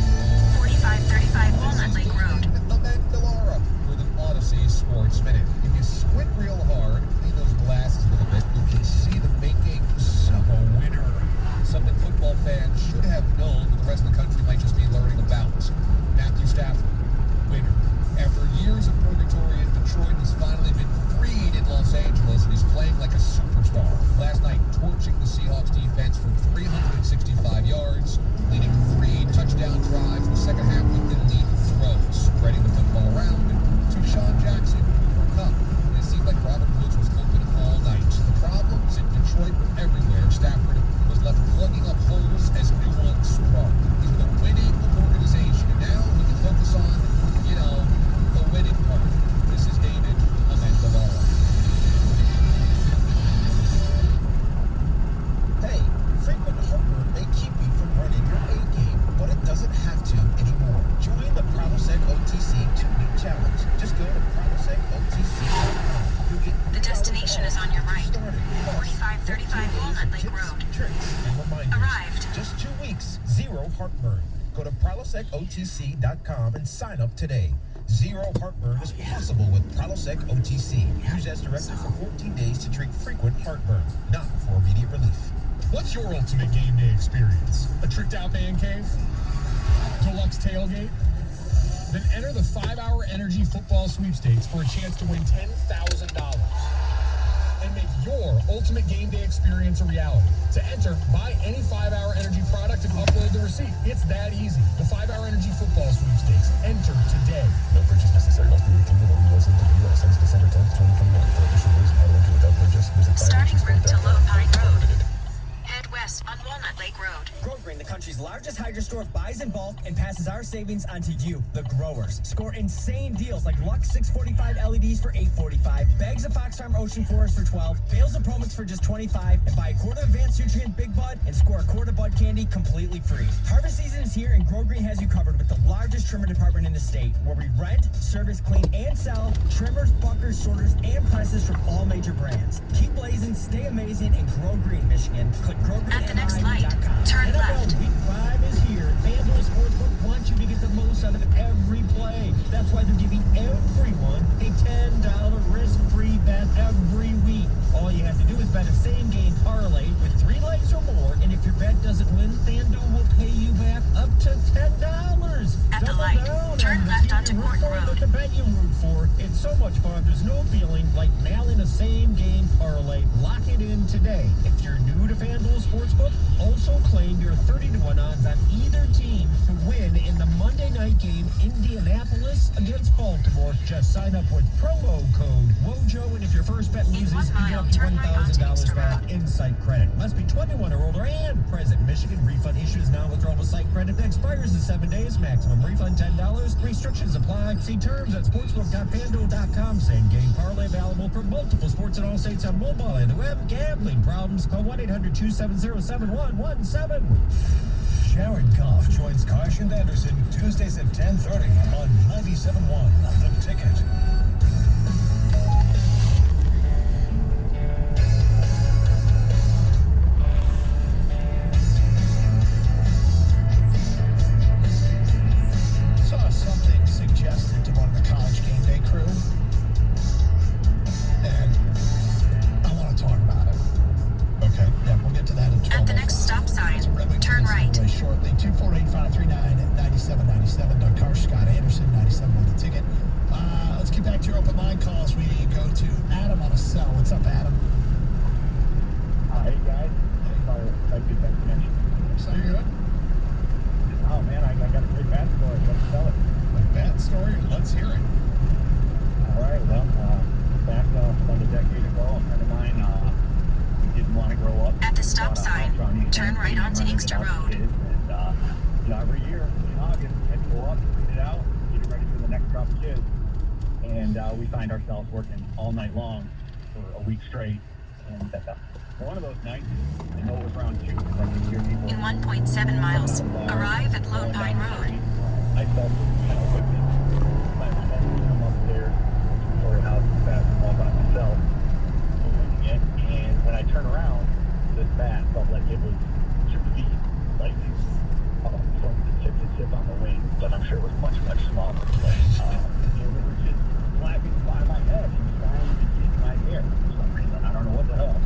4535 Walnut Lake Road. Laura with an Odyssey Sports Minute. If you squint real hard, clean those glasses a little bit, you can see the makings of a winner. Something football fans should have known, but the rest of the country might just be learning about. Matthew Stafford, winner. After years of purgatory in Detroit, he's finally been freed in Los Angeles, and he's playing like a superstar. Last night, torching the Seahawks defense for 365 yards, leading 3 touchdown drives in the second half with the lead throws, spreading the football around to Sean Jackson for Cup. And it seemed like Robert Woods was open all night. The problems in Detroit were everywhere. Stafford was left plugging up holes as new ones sprung. He's with a winning organization, and now he can focus on, the winning part. This is David Amendolara. Hey, frequent heartburn may keep you from running your A game, but it doesn't have to anymore. Join the Prilosec OTC 2-week challenge. Just go to prilosecotc.com. The destination is on your right. 4535 Walnut Lake Road. Tricks and reminders. Arrived. Just 2 weeks, 0 heartburn. Go to prilosecotc.com and sign up today. 0 heartburn is possible with Prilosec OTC. Use as directed for 14 days to treat frequent heartburn, not for immediate relief. What's your ultimate game day experience? A tricked out man cave? Deluxe tailgate? Then enter the 5-hour Energy Football Sweepstakes for a chance to win $10,000. And make your ultimate game day experience a reality. To enter, buy any 5-hour Energy product and upload the receipt. It's that easy. The 5-hour Energy Football Sweepstakes. Enter today. No purchase necessary. Must be included in the U.S. into the U.S. since December 10th, 2021. For official rules and how to enter without purchase, visit Starting route to Low Pine Road. Limited. Head west on Walnut Lake Road. Growgrain, the country's largest hydro store, buys in bulk and passes our savings on to you, the growers. Score insane deals like Lux 645 LEDs for $8.45, bags of Fox Farm Ocean Forest for $12, bales of Promix for just $25, and buy a quart of Advanced Nutrient Big Bud and score a quart of Bud Candy completely free. Harvest season is here and Growgrain has you covered with the largest trimmer department in the state, where we rent, service, clean, and sell trimmers, bunkers, sorters, and presses from all major brands. Keep blazing, stay amazing, and grow green, Michigan. Click At the next light, turn NFL left. Week 5 is here. FanDuel Sportsbook wants you to get the most out of every play. That's why they're giving everyone a $10 risk-free bet every week. All you have to do is bet a same-game parlay with 3 legs or more, and if your bet doesn't win, FanDuel will pay you back up to $10. At the Double light, down turn on the left team onto you root Gordon for, Road. but the bet you root for. It's so much fun. There's no feeling like nailing a same-game parlay. Lock it in today. If you're new to FanDuel Sportsbook, also claim your 30-1 odds on either team to win in the Monday night game, Indianapolis against Baltimore. Just sign up with promo code WOJO, and if your first bet loses, you get up to $1,000 back in site credit. Must be 21 or older and present in Michigan. Refund issues non-withdrawable site credit that expires in 7 days. Maximum refund $10. Restrictions apply. See terms at sportsbook.fanduel.com. Same game parlay available for multiple sports in all states on mobile and the web. Gambling problems? Call 1-800-270-7117. Jared Goff joins Karsh and Anderson Tuesdays at 10:30 on 97.1 The Ticket. Saw something suggested to one of the College Game Day crew, and I want to talk about it. Okay. Yeah, we'll get to that in 12. At the next stop sign, turn right. Shortly, 248 What's up, Adam? Hey guys, sorry, I get that connection. So you're good? Oh man, I got a great bat story. Let's tell it. A bat story? Let's hear it. All right, well, back about a decade ago, a friend of mine didn't want to grow up. At the stop sign, turn right onto Inkster Road. And every year in August, we had to go up, clean it out, get it ready for the next crop of kids. And we find ourselves working all night long for a week straight. And one of those nights, I know it was around 2 because I could hear people. In 1.7 miles, arrive at Lone Pine Road. I felt kind of with me. My room upstairs, two-story house, bathroom all by myself. And when I turn around, this bat felt like it was 2 feet, like from the tip to tip on the wing, but I'm sure it was much, much smaller. It was just flapping by my head and trying to get my hair for some reason. I don't know what the hell.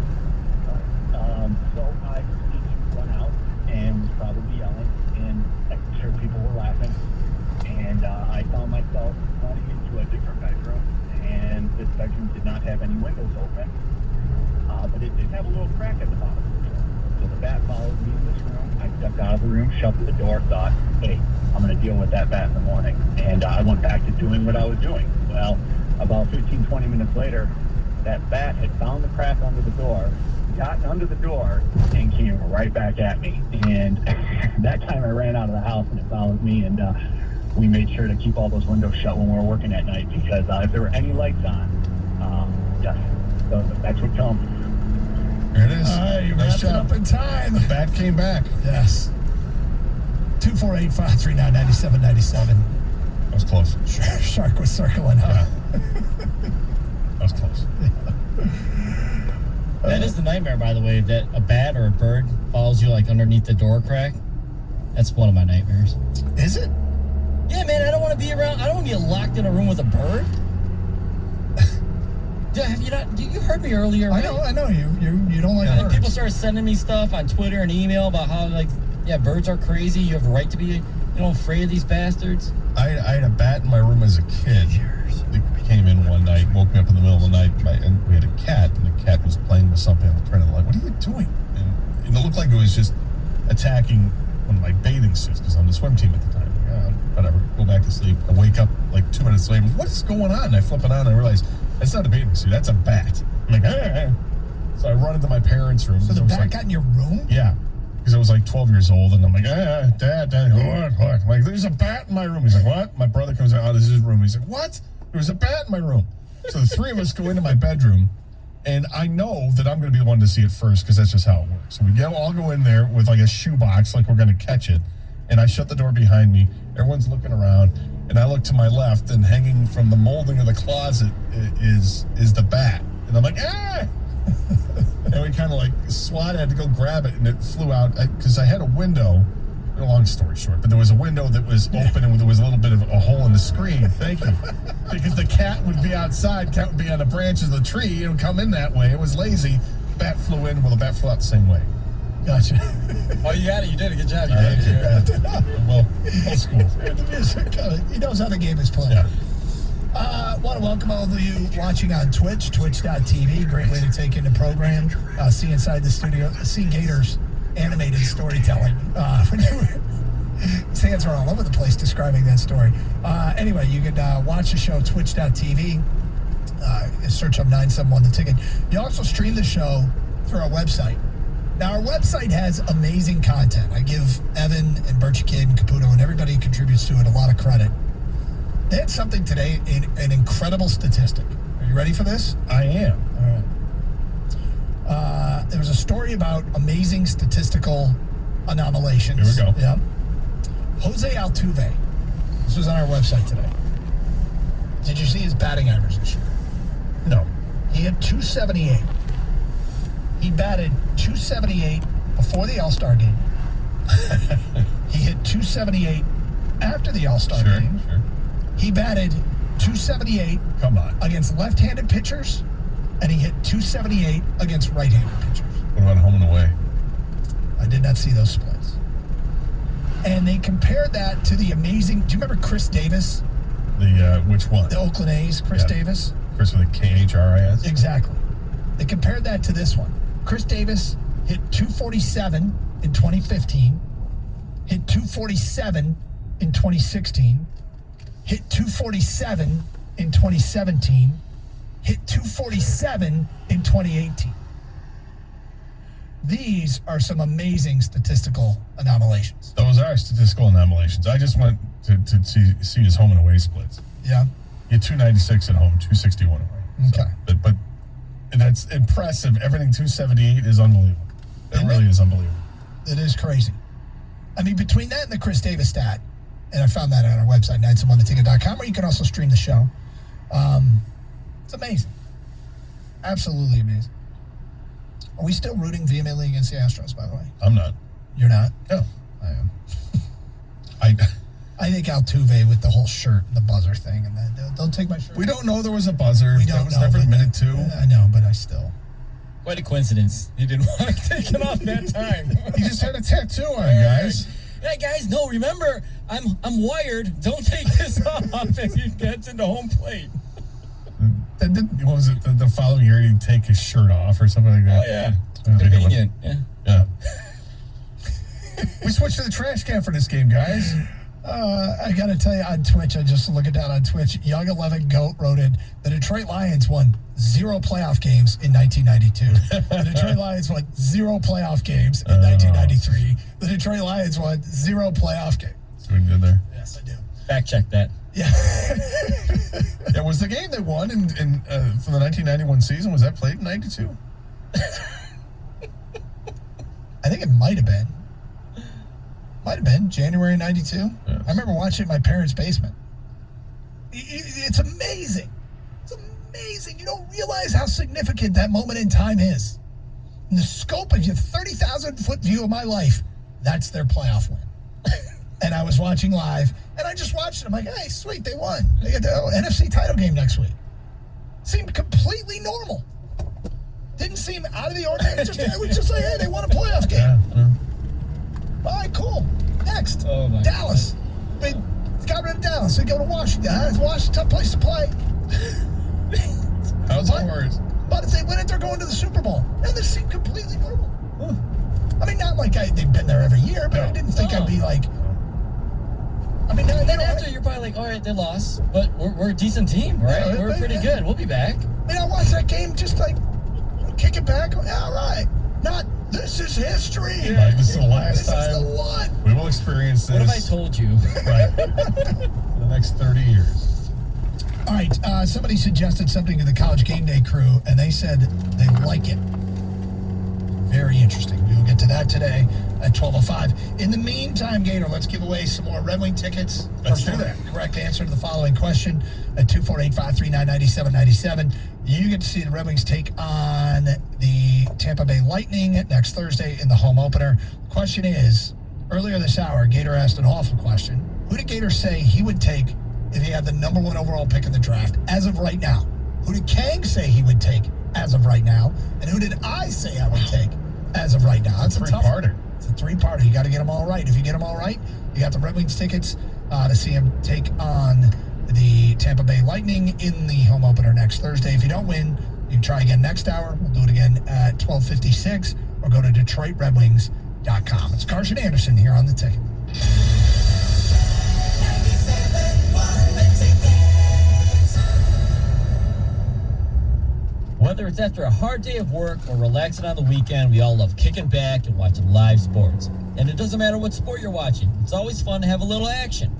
So I proceeded to run out and was probably yelling, and I'm sure people were laughing. And I found myself running into a different bedroom, and this bedroom did not have any windows open, but it did have a little crack at the bottom of the door. So the bat followed me in this room. I stepped out of the room, shut the door, thought, hey, I'm going to deal with that bat in the morning. And I went back to doing what I was doing. Well, about 15, 20 minutes later, that bat had found the crack under the door, gotten under the door, and came right back at me. And that time I ran out of the house and it followed me, and we made sure to keep all those windows shut when we were working at night, because if there were any lights on, yes, so that's what come. There it is. You Nice wrapped it job. up in time. The bat came back. Yes. 248-539-9797. That was close. Shark was circling up. Yeah. That was close. That is the nightmare, by the way, that a bat or a bird follows you like underneath the door crack. That's one of my nightmares. Is it? Yeah, man, I don't want to be around. I don't want to be locked in a room with a bird. Have you not? You heard me earlier, right? I know. You don't like birds. People started sending me stuff on Twitter and email about how, birds are crazy. You have a right to be, afraid of these bastards. I had a bat in my room as a kid. It came in one night, woke me up in the middle of the night, and we had a cat, and the cat was playing with something on the train. I'm like, what are you doing? And it looked like it was just attacking one of my bathing suits, because I'm on the swim team at the time. Whatever, go back to sleep. I wake up like 2 minutes later, what is going on? And I flip it on and I realize, that's not a bathing suit, that's a bat. I'm like, ah. So I run into my parents' room. So the bat got in your room? Yeah. Because I was like 12 years old, and I'm like, Dad, what? I'm like, there's a bat in my room. He's like, what? My brother comes out, this is his room. He's like, what? There was a bat in my room. So the three of us go into my bedroom, and I know that I'm going to be the one to see it first, because that's just how it works. So we all go in there with like a shoebox, like we're going to catch it, and I shut the door behind me. Everyone's looking around, and I look to my left, and hanging from the molding of the closet is the bat. And I'm like, ah! And we kind of like swat, had to go grab it, and it flew out because I had a window. Long story short, but there was a window that was open, and there was a little bit of a hole in the screen. Thank you. Because the cat would be outside, cat would be on the branches of the tree, it would come in that way. It was lazy. Bat flew in, well, the bat flew out the same way. Gotcha. Oh, you got it. You did a good job. You Thank did. Well, old school. He knows how the game is played. Yeah. Want to welcome all of you watching on Twitch, twitch.tv. Great way to take in the program, see inside the studio, see Gator's animated storytelling. His hands are all over the place describing that story. Anyway, you can watch the show, twitch.tv. Search up 971 The Ticket. You also stream the show through our website. Now, our website has amazing content. I give Evan and Birch Kid and Caputo and everybody who contributes to it a lot of credit. They had something today, an incredible statistic. Are you ready for this? I am. All right. There was a story about amazing statistical anomalations. Here we go. Yeah. Jose Altuve. This was on our website today. Did you see his batting average this year? No. He had 278. He batted 278 before the All-Star game. He hit 278 after the All-Star game. Sure. He batted 278 against left-handed pitchers, and he hit 278 against right-handed pitchers. What about home and away? I did not see those splits. And they compared that to the amazing... Do you remember Chris Davis? Which one? The Oakland A's, Chris Davis. Chris with a K-H-R-I-S? Exactly. They compared that to this one. Chris Davis hit 247 in 2015, hit 247 in 2016, hit 247 in 2017, hit 247 in 2018. These are some amazing statistical anomalations. Those are statistical anomalations. I just went to see his home and away splits. Yeah. He had 296 at home, 261 away. Okay. So, but that's impressive. Everything 278 is unbelievable. It really is unbelievable. It is crazy. I mean, between that and the Chris Davis stat, and I found that on our website, 971theticket.com, where you can also stream the show. It's amazing. Absolutely amazing. Are we still rooting vehemently against the Astros, by the way? I'm not. You're not? No, I am. I think Altuve with the whole shirt and the buzzer thing, and then don't take my shirt. We don't know there was a buzzer. We That don't was know, never but- admitted to. I know, but I still. Quite a coincidence. He didn't want to take it off that time. He just had a tattoo on, guys. Hey guys, no, remember, I'm wired. Don't take this off as he gets into home plate. What was it? The following year, he'd take his shirt off or something like that. Oh yeah, Oh, convenient. Yeah. We switched to the trash can for this game, guys. I got to tell you, on Twitch, I just looking down on Twitch, Young 11 Goat wrote in, the Detroit Lions won 0 playoff games in 1992. The Detroit Lions won 0 playoff games in 1993. The Detroit Lions won 0 playoff games. That's what we did there. Yes, I do. Fact check that. Yeah. Yeah, was the game they won in for the 1991 season, was that played in 92? I think it might have been. Might have been January 92. Yes. I remember watching it in my parents' basement. It's amazing. It's amazing. You don't realize how significant that moment in time is. In the scope of your 30,000-foot view of my life, that's their playoff win. And I was watching live, and I just watched it. I'm like, hey, sweet, they won. They get the NFC title game next week. Seemed completely normal. Didn't seem out of the ordinary. It was just like, hey, they won a playoff game. Yeah. All right, cool. Next, Oh, my Dallas. They got rid of Dallas. They go to Washington. Washington, tough place to play. How's it worse? But if they win it, they're going to the Super Bowl. And this seemed completely normal. I mean, not like they've been there every year, but I didn't think I'd be like. I mean, Then after you're probably like, all right, they lost, but we're a decent team, right? Yeah, we're pretty good. We'll be back. I mean, I watched that game just like kick it back. Yeah, all right. Not this is history. Like, this is the last This time is the one. we will experience this. What have I told you? Right. For the next 30 years. All right, somebody suggested something to the College Game Day crew, and they said they like it. Very interesting. We will get to that today at 12:05. In the meantime, Gator, let's give away some more Red Wing tickets. Let's do that. Correct answer to the following question at 248-539-9797. You get to see the Red Wings take on the Tampa Bay Lightning next Thursday in the home opener. The question is, earlier this hour, Gator asked an awful question. Who did Gator say he would take if he had the number 1 overall pick in the draft as of right now? Who did Kang say he would take as of right now? And who did I say I would take as of right now? That's a three-parter. It's a 3-parter. You got to get them all right. If you get them all right, you got the Red Wings tickets to see him take on the Tampa Bay Lightning in the home opener next Thursday. If you don't win, you can try again next hour. We'll do it again at 12:56, or go to DetroitRedWings.com. It's Carson Anderson here on The Ticket. Whether it's after a hard day of work or relaxing on the weekend, we all love kicking back and watching live sports. And it doesn't matter what sport you're watching. It's always fun to have a little action.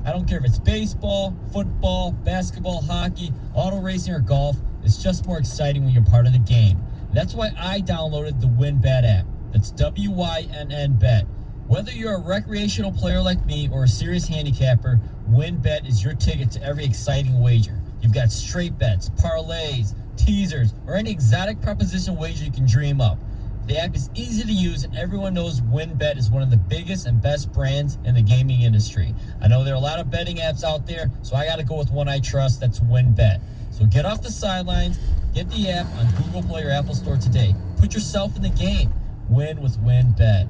I don't care if it's baseball, football, basketball, hockey, auto racing, or golf. It's just more exciting when you're part of the game. That's why I downloaded the WynnBET app. That's WYNN Bet. Whether you're a recreational player like me or a serious handicapper, WynnBET is your ticket to every exciting wager. You've got straight bets, parlays, teasers, or any exotic proposition wager you can dream up. The app is easy to use, and everyone knows WynnBET is one of the biggest and best brands in the gaming industry. I know there are a lot of betting apps out there, so I got to go with one I trust. That's WynnBET. So get off the sidelines, get the app on Google Play or Apple Store today. Put yourself in the game. Win with WynnBET.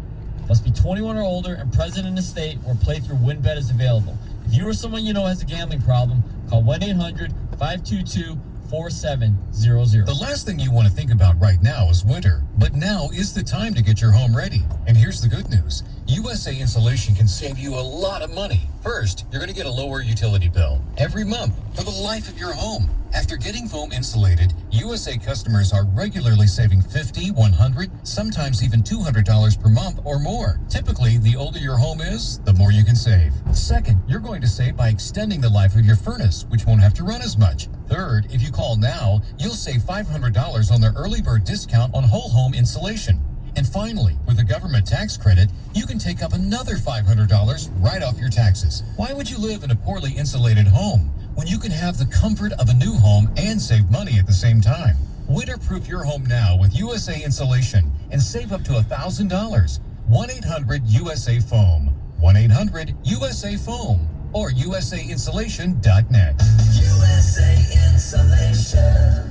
Must be 21 or older and present in the state where playthrough WynnBET is available. If you or someone you know has a gambling problem, call 1-800-522 4700. The last thing you want to think about right now is winter, but now is the time to get your home ready. And here's the good news. USA Insulation can save you a lot of money. First, you're going to get a lower utility bill every month for the life of your home. After getting foam insulated, USA customers are regularly saving $50, $100, sometimes even $200 per month or more. Typically, the older your home is, the more you can save. Second, you're going to save by extending the life of your furnace, which won't have to run as much. Third, if you call now, you'll save $500 on the early bird discount on whole home insulation. And finally, with a government tax credit, you can take up another $500 right off your taxes. Why would you live in a poorly insulated home when you can have the comfort of a new home and save money at the same time? Winterproof your home now with USA Insulation and save up to $1,000. 1-800-USA-FOAM. 1-800-USA-FOAM or USAinsulation.net. USA Insulation.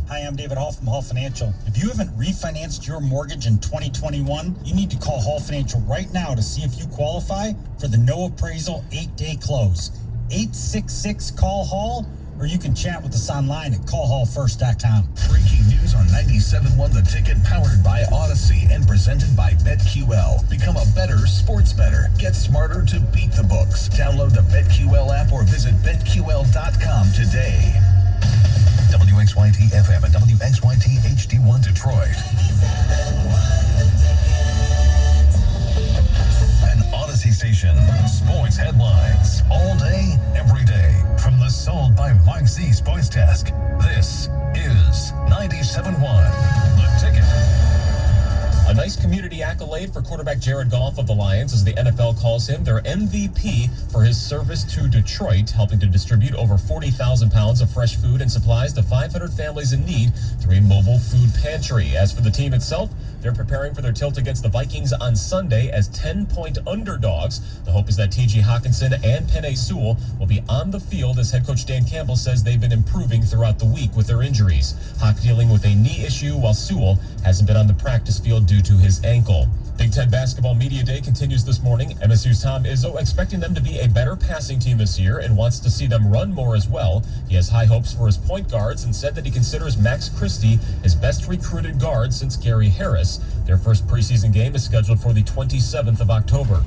Hi, I'm David Hall from Hall Financial. If you haven't refinanced your mortgage in 2021, you need to call Hall Financial right now to see if you qualify for the no appraisal 8-day close. 866-CALL-HALL, or you can chat with us online at callhallfirst.com. Breaking news on 97.1 The Ticket, powered by Odyssey and presented by BetQL. Become a better sports bettor. Get smarter to beat the books. Download the BetQL app or visit betql.com today. WXYT FM and WXYT HD1 Detroit. An Odyssey station. Sports headlines. All day, every day. From the Sold by Mike Z Sports Desk. This is 97.1 The Ticket. A nice community accolade for quarterback Jared Goff of the Lions as the NFL calls him their MVP for his service to Detroit, helping to distribute over 40,000 pounds of fresh food and supplies to 500 families in need through a mobile food pantry. As for the team itself, they're preparing for their tilt against the Vikings on Sunday as 10-point underdogs. The hope is that T.J. Hawkinson and Penei Sewell will be on the field as head coach Dan Campbell says they've been improving throughout the week with their injuries. Hawk dealing with a knee issue while Sewell hasn't been on the practice field due to his ankle. Big Ten Basketball Media Day continues this morning. MSU's Tom Izzo expecting them to be a better passing team this year and wants to see them run more as well. He has high hopes for his point guards and said that he considers Max Christie his best recruited guard since Gary Harris. Their first preseason game is scheduled for the 27th of October.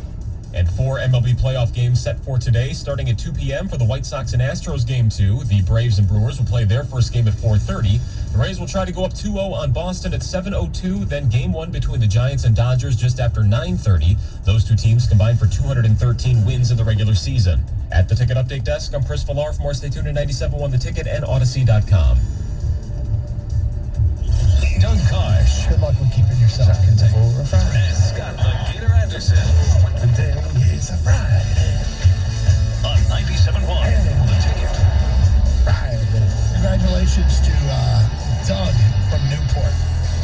And 4 MLB playoff games set for today, starting at 2 p.m. for the White Sox and Astros Game 2. The Braves and Brewers will play their first game at 4:30. The Rays will try to go up 2-0 on Boston at 7:02. Then Game 1 between the Giants and Dodgers just after 9:30. Those two teams combined for 213 wins in the regular season. At the Ticket Update Desk, I'm Chris Villar. For more, stay tuned to 97.1 The Ticket and Odyssey.com. Doug Kosh. Good luck with keeping yourself contained. And Scott the Gator Anderson. Today is a Friday. On 97.1 The Ticket. Friday. Congratulations to Doug from Newport.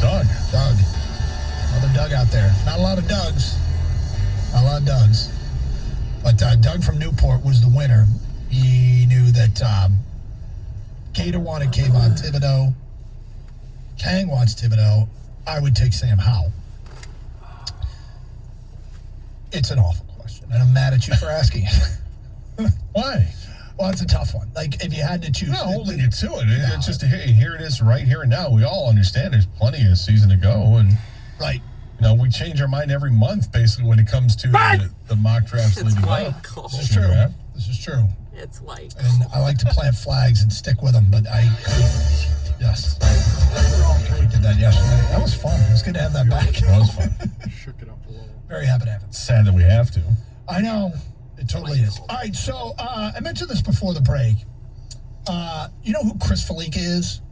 Doug. Another Doug out there. Not a lot of Dougs. But Doug from Newport was the winner. He knew that Gator wanted Kayvon Thibodeau. Kang wants Thibodeau. I would take Sam Howell. It's an awful question, and I'm mad at you for asking it. Why? Well, it's a tough one. Like, if you had to choose... No, holding you to it. It's just, hey, here it is right here and now. We all understand there's plenty of season to go. And right. You know, we change our mind every month, basically, when it comes to the mock drafts leading up. This is true. This is true. It's white. And I like to plant flags and stick with them, but I couldn't. Yes. We did that yesterday. That was fun. It was good to have that back. It was fun. Shook it up a little. Very happy to have it. Sad that we have to. I know. It totally is. All right, so I mentioned this before the break. You know who Chris Felica is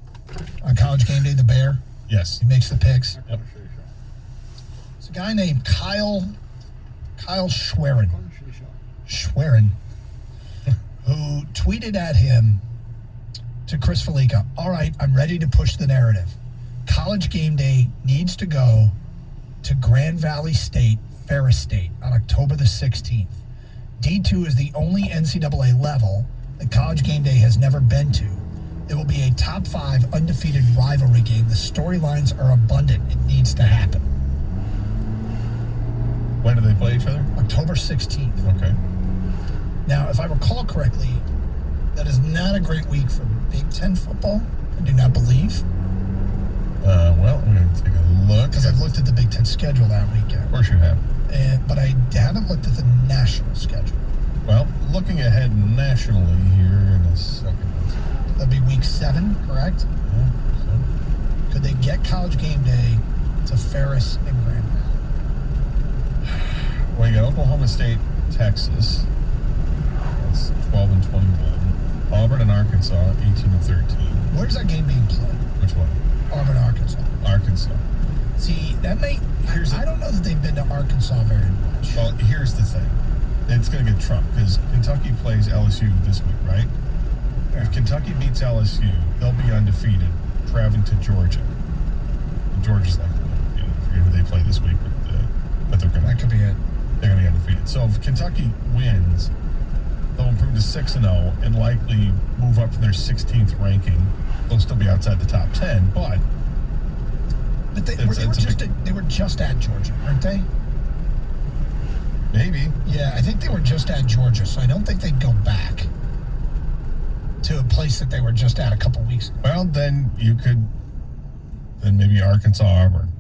on College Game Day, the Bear? Yes. He makes the picks. Yep. It's a guy named Kyle Schwerin, who tweeted at him to Chris Felica, all right, I'm ready to push the narrative. College Game Day needs to go to Grand Valley State, Ferris State, on October the 16th. D2 is the only NCAA level that College Game Day has never been to. It will be a top 5 undefeated rivalry game. The storylines are abundant. It needs to happen. When do they play each other? October 16th. Okay. Now, if I recall correctly, That is not a great week for Big Ten football. I do not believe. Well, I'm going to take a look. Because I've looked at the Big Ten schedule that weekend. Of course you have. But I haven't looked at the national schedule. Well, looking ahead nationally here in a second. That'd be week 7, correct? Yeah, so. Could they get College Game Day to Ferris and Grand Valley? Well, you got Oklahoma State, Texas. That's 12 and 21. Auburn and Arkansas, 18 and 13. Where's that game being played? Which one? Auburn, Arkansas. Arkansas. See, that may... I don't know that they've been to Arkansas very much. Well, here's the thing. It's going to get trumped because Kentucky plays LSU this week, right? Yeah. If Kentucky beats LSU, they'll be undefeated, traveling to Georgia. And Georgia's not going to be undefeated. I forget who they play this week, but they're going to... That could be it. They're going to be undefeated. So if Kentucky wins, they'll improve to 6-0 and likely move up to their 16th ranking. They'll still be outside the top 10, but they were just at Georgia, aren't they? Maybe. Yeah, I think they were just at Georgia, so I don't think they'd go back to a place that they were just at a couple weeks ago. Well, then maybe Arkansas, Auburn.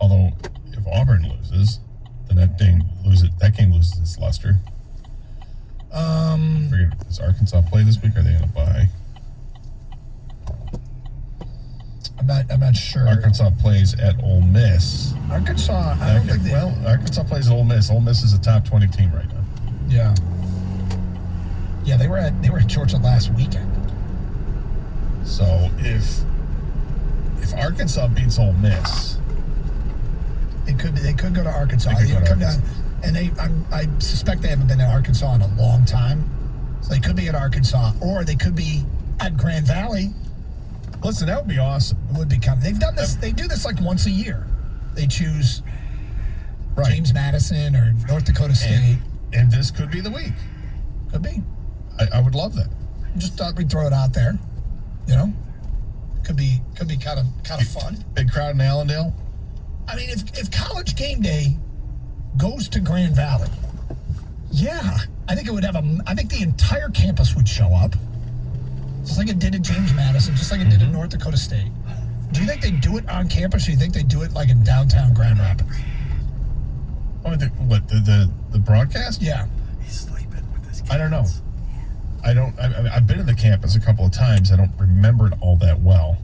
Although if Auburn loses, then that game loses its luster. Does Arkansas play this week? Or are they going to bye? I'm not sure. Arkansas plays at Ole Miss. Arkansas, Arkansas plays at Ole Miss. Ole Miss is a top 20 team right now. Yeah. Yeah, they were at Georgia last weekend. So if Arkansas beats Ole Miss, they could go to Arkansas. And I suspect they haven't been to Arkansas in a long time. So they could be at Arkansas, or they could be at Grand Valley. Listen, that would be awesome. It would be coming. They've done this. They do this like once a year. They choose James Madison or North Dakota State. And this could be the week. Could be. I would love that. Just thought we'd throw it out there. You know, could be kind of fun. Big crowd in Allendale. I mean, if College Game Day goes to Grand Valley, yeah, I think it would have I think the entire campus would show up. Just like it did at James Madison, just like it did at North Dakota State. Do you think they do it on campus, or do you think they do it like in downtown Grand Rapids? Oh, the broadcast? Yeah. He's sleeping with his kids. I don't know. I've been to the campus a couple of times. I don't remember it all that well.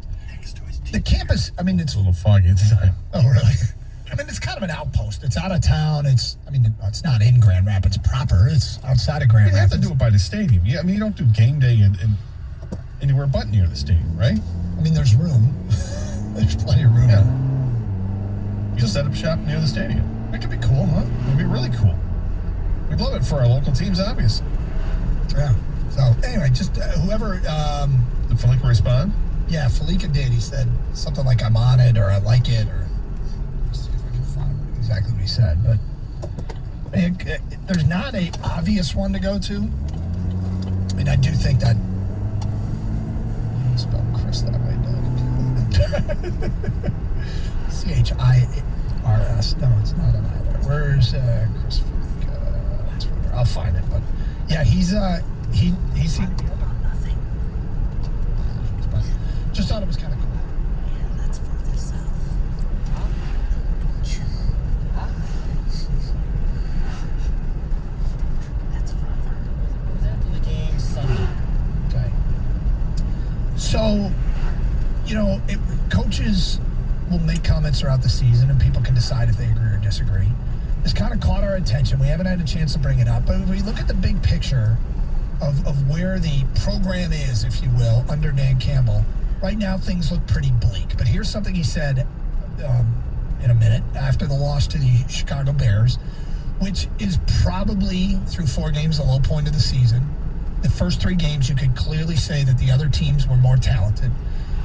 The campus, I mean, it's a little foggy at the time. Oh, really? I mean, it's kind of an outpost. It's out of town. It's not in Grand Rapids proper. It's outside of Grand Rapids. You have to do it by the stadium. Yeah, I mean, you don't do game day in anywhere but near the stadium, right? I mean, there's room. There's plenty of room. Yeah. You just set up shop near the stadium. That could be cool, huh? It'd be really cool. We'd love it for our local teams, obviously. Yeah. So, anyway, just whoever... Did Falika respond? Yeah, Falika did. He said something like, I'm on it, or I like it, or... Let's see if I can find exactly what he said. But there's not a obvious one to go to. I mean, I do think that... You don't spell Chris that way, Doug. C-H-I-R-S. No, it's not an I there. Where's Chris Falika? Twitter. I'll find it. But, yeah, he seemed to be about nothing. But just thought it was kind of cool. Yeah, that's further south. That's further. It was after the game Sunday. Okay. So, coaches will make comments throughout the season, and people can decide if they agree or disagree. This kind of caught our attention. We haven't had a chance to bring it up, but if we look at the big picture of where the program is, if you will, under Dan Campbell, right now things look pretty bleak. But here's something he said in a minute after the loss to the Chicago Bears, which is probably, through 4 games, the low point of the season. The first 3 games, you could clearly say that the other teams were more talented.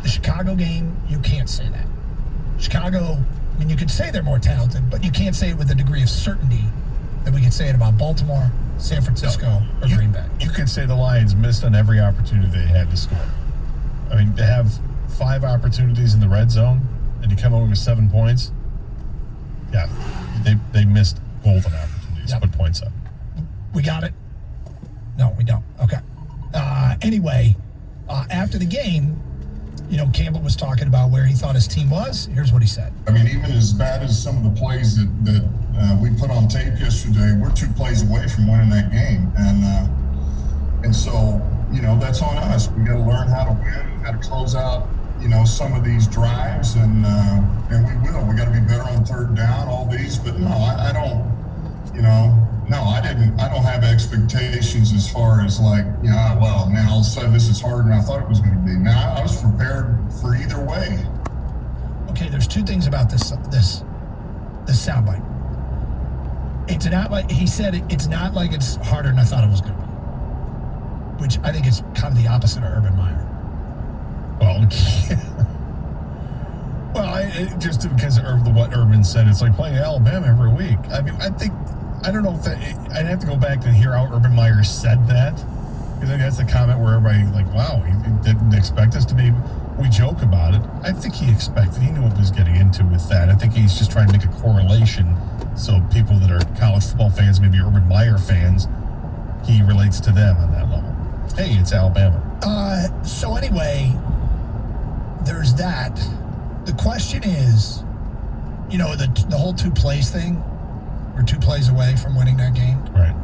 The Chicago game, you can't say that. Chicago, I mean, you could say they're more talented, but you can't say it with a degree of certainty that we could say it about Baltimore, San Francisco, or Green Bay. You could say the Lions missed on every opportunity they had to score. I mean, to have 5 opportunities in the red zone and you come over with 7 points, yeah, they missed golden opportunities to put points up. We got it? No, we don't. Okay. Anyway, after the game, Campbell was talking about where he thought his team was. Here's what he said. I mean, even as bad as some of the plays that we put on tape yesterday, we're 2 plays away from winning that game. And so, that's on us. We got to learn how to win, how to close out, some of these drives, and we will. We got to be better on 3rd down, all these. But no, I don't, I don't have expectations as far as like, well, man, all of a sudden this is harder than I thought it was going to be. Now, I was prepared for either way. Okay, there's 2 things about this soundbite. It's not like, he said it's not like it's harder than I thought it was going to be, which I think is kind of the opposite of Urban Meyer. Well, just because of what Urban said, it's like playing Alabama every week. I mean, I don't know if I'd have to go back and hear how Urban Meyer said that. Because I think that's the comment where everybody like, wow, he didn't expect us to be. We joke about it. I think he expected. He knew what he was getting into with that. I think he's just trying to make a correlation so people that are college football fans, maybe Urban Meyer fans, he relates to them on that level. Hey, it's Alabama. So anyway, there's that. The question is, the whole 2 plays thing. We're 2 plays away from winning that game. Right.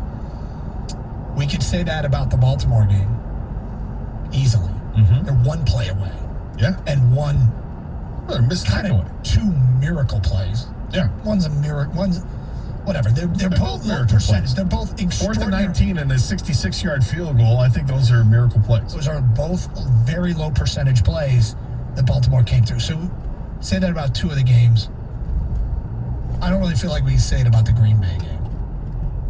We could say that about the Baltimore game easily. Mm-hmm. They're 1 play away. Yeah. And they're missed kind of 2 miracle plays. Yeah. One's a miracle. One's whatever. They're both low percentage. They're both extraordinary. 4th and 19 and a 66-yard field goal. I think those are miracle plays. Those are both very low percentage plays that Baltimore came through. So say that about 2 of the games. I don't really feel like we say it about the Green Bay game.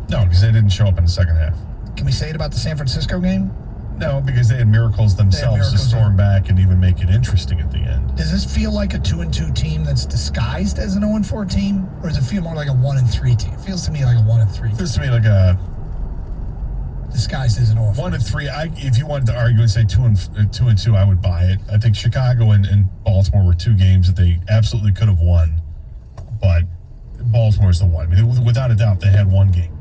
No, because they didn't show up in the second half. Can we say it about the San Francisco game? No, because they had miracles themselves to storm back and even make it interesting at the end. Does this feel like a 2-2 team that's disguised as an 0-4 team? Or does it feel more like a 1-3 team? It feels to me like a 1-3. It feels to me like a disguised as an 0-4. 1-3. If you wanted to argue and say 2-2, I would buy it. I think Chicago and Baltimore were 2 games that they absolutely could have won, but Baltimore's the one. I mean, without a doubt, they had 1 game,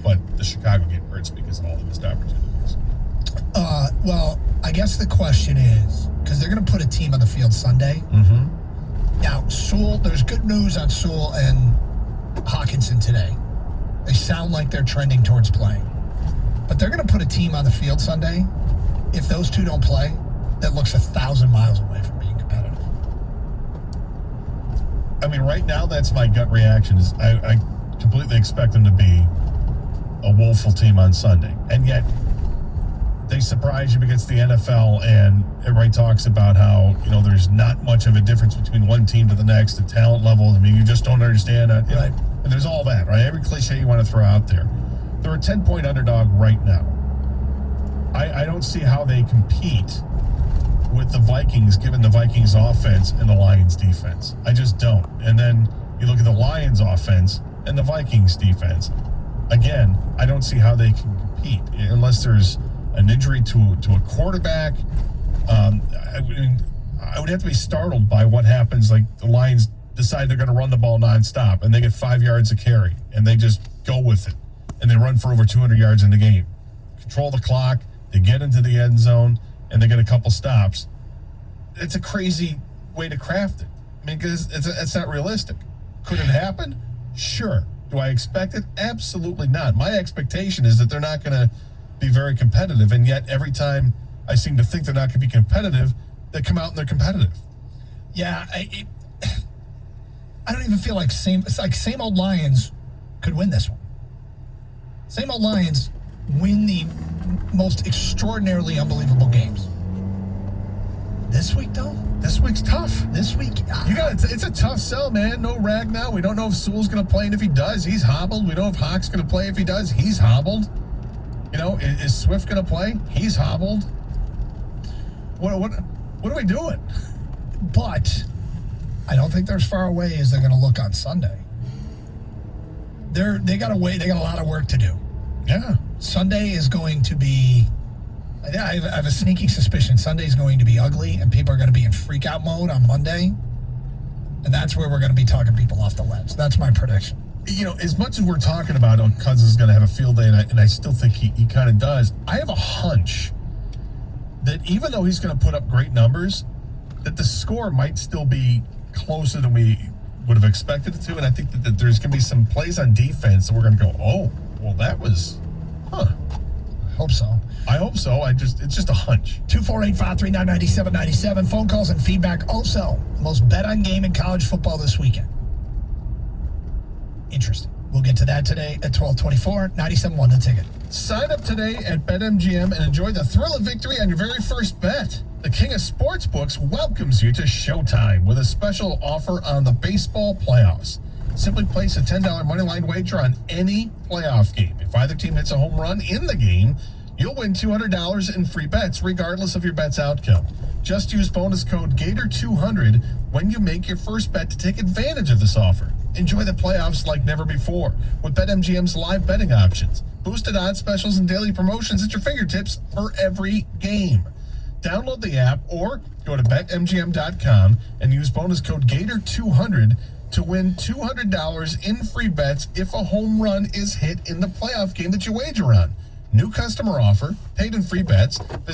but the Chicago game hurts because of all the missed opportunities. Well, I guess the question is, because they're going to put a team on the field Sunday. Mm-hmm. Now, Sewell, there's good news on Sewell and Hawkinson today. They sound like they're trending towards playing. But they're going to put a team on the field Sunday. If those 2 don't play, that looks 1,000 miles away from being competitive. I mean, right now, that's my gut reaction. Is I completely expect them to be a woeful team on Sunday. And yet, they surprise you because the NFL, and everybody talks about how, there's not much of a difference between one team to the next, the talent level. I mean, you just don't understand it. Right. And there's all that, right? Every cliche you want to throw out there. They're a 10-point underdog right now. I don't see how they compete with the Vikings, given the Vikings offense and the Lions defense. I just don't. And then you look at the Lions offense and the Vikings defense. Again, I don't see how they can compete unless there's an injury to a quarterback. I would have to be startled by what happens. Like the Lions decide they're going to run the ball nonstop and they get 5 yards a carry and they just go with it and they run for over 200 yards in the game. Control the clock. They get into the end zone and they get a couple stops. It's a crazy way to craft it. I mean, because it's not realistic. Could it happen? Sure. Do I expect it? Absolutely not. My expectation is that they're not going to be very competitive, and yet every time I seem to think they're not going to be competitive, they come out and they're competitive. Yeah, I don't even feel like same old Lions could win this one. Same old Lions win the most extraordinarily unbelievable games. This week, though? This week's tough. This week? It's a tough sell, man. No rag now. We don't know if Sewell's going to play, and if he does, he's hobbled. We know if Hawk's going to play. If he does, he's hobbled. Is Swift going to play? He's hobbled. What are we doing? But I don't think they're as far away as they're going to look on Sunday. They got a lot of work to do. Yeah. Sunday is going to be, I have a sneaking suspicion Sunday's going to be ugly and people are going to be in freak out mode on Monday. And that's where we're going to be talking people off the ledge. That's my prediction. As much as we're talking about Cousins is going to have a field day, and I still think he kind of does, I have a hunch that even though he's going to put up great numbers, that the score might still be closer than we would have expected it to. And I think that there's going to be some plays on defense that we're going to go, oh, well, that was, I hope so. I hope so. It's just a hunch. 248-539-9797. Phone calls and feedback. Also, the most bet on game in college football this weekend. Interesting. We'll get to that today at 12:24. 97.1 The Ticket. Sign up today at BetMGM and enjoy the thrill of victory on your very first bet. The King of Sportsbooks welcomes you to Showtime with a special offer on the baseball playoffs. Simply place a $10 moneyline wager on any playoff game. If either team hits a home run in the game, you'll win $200 in free bets, regardless of your bet's outcome. Just use bonus code GATOR200 when you make your first bet to take advantage of this offer. Enjoy the playoffs like never before with BetMGM's live betting options. Boosted odds specials and daily promotions at your fingertips for every game. Download the app or go to BetMGM.com and use bonus code GATOR200 to win $200 in free bets if a home run is hit in the playoff game that you wager on. New customer offer, paid in free bets. Visit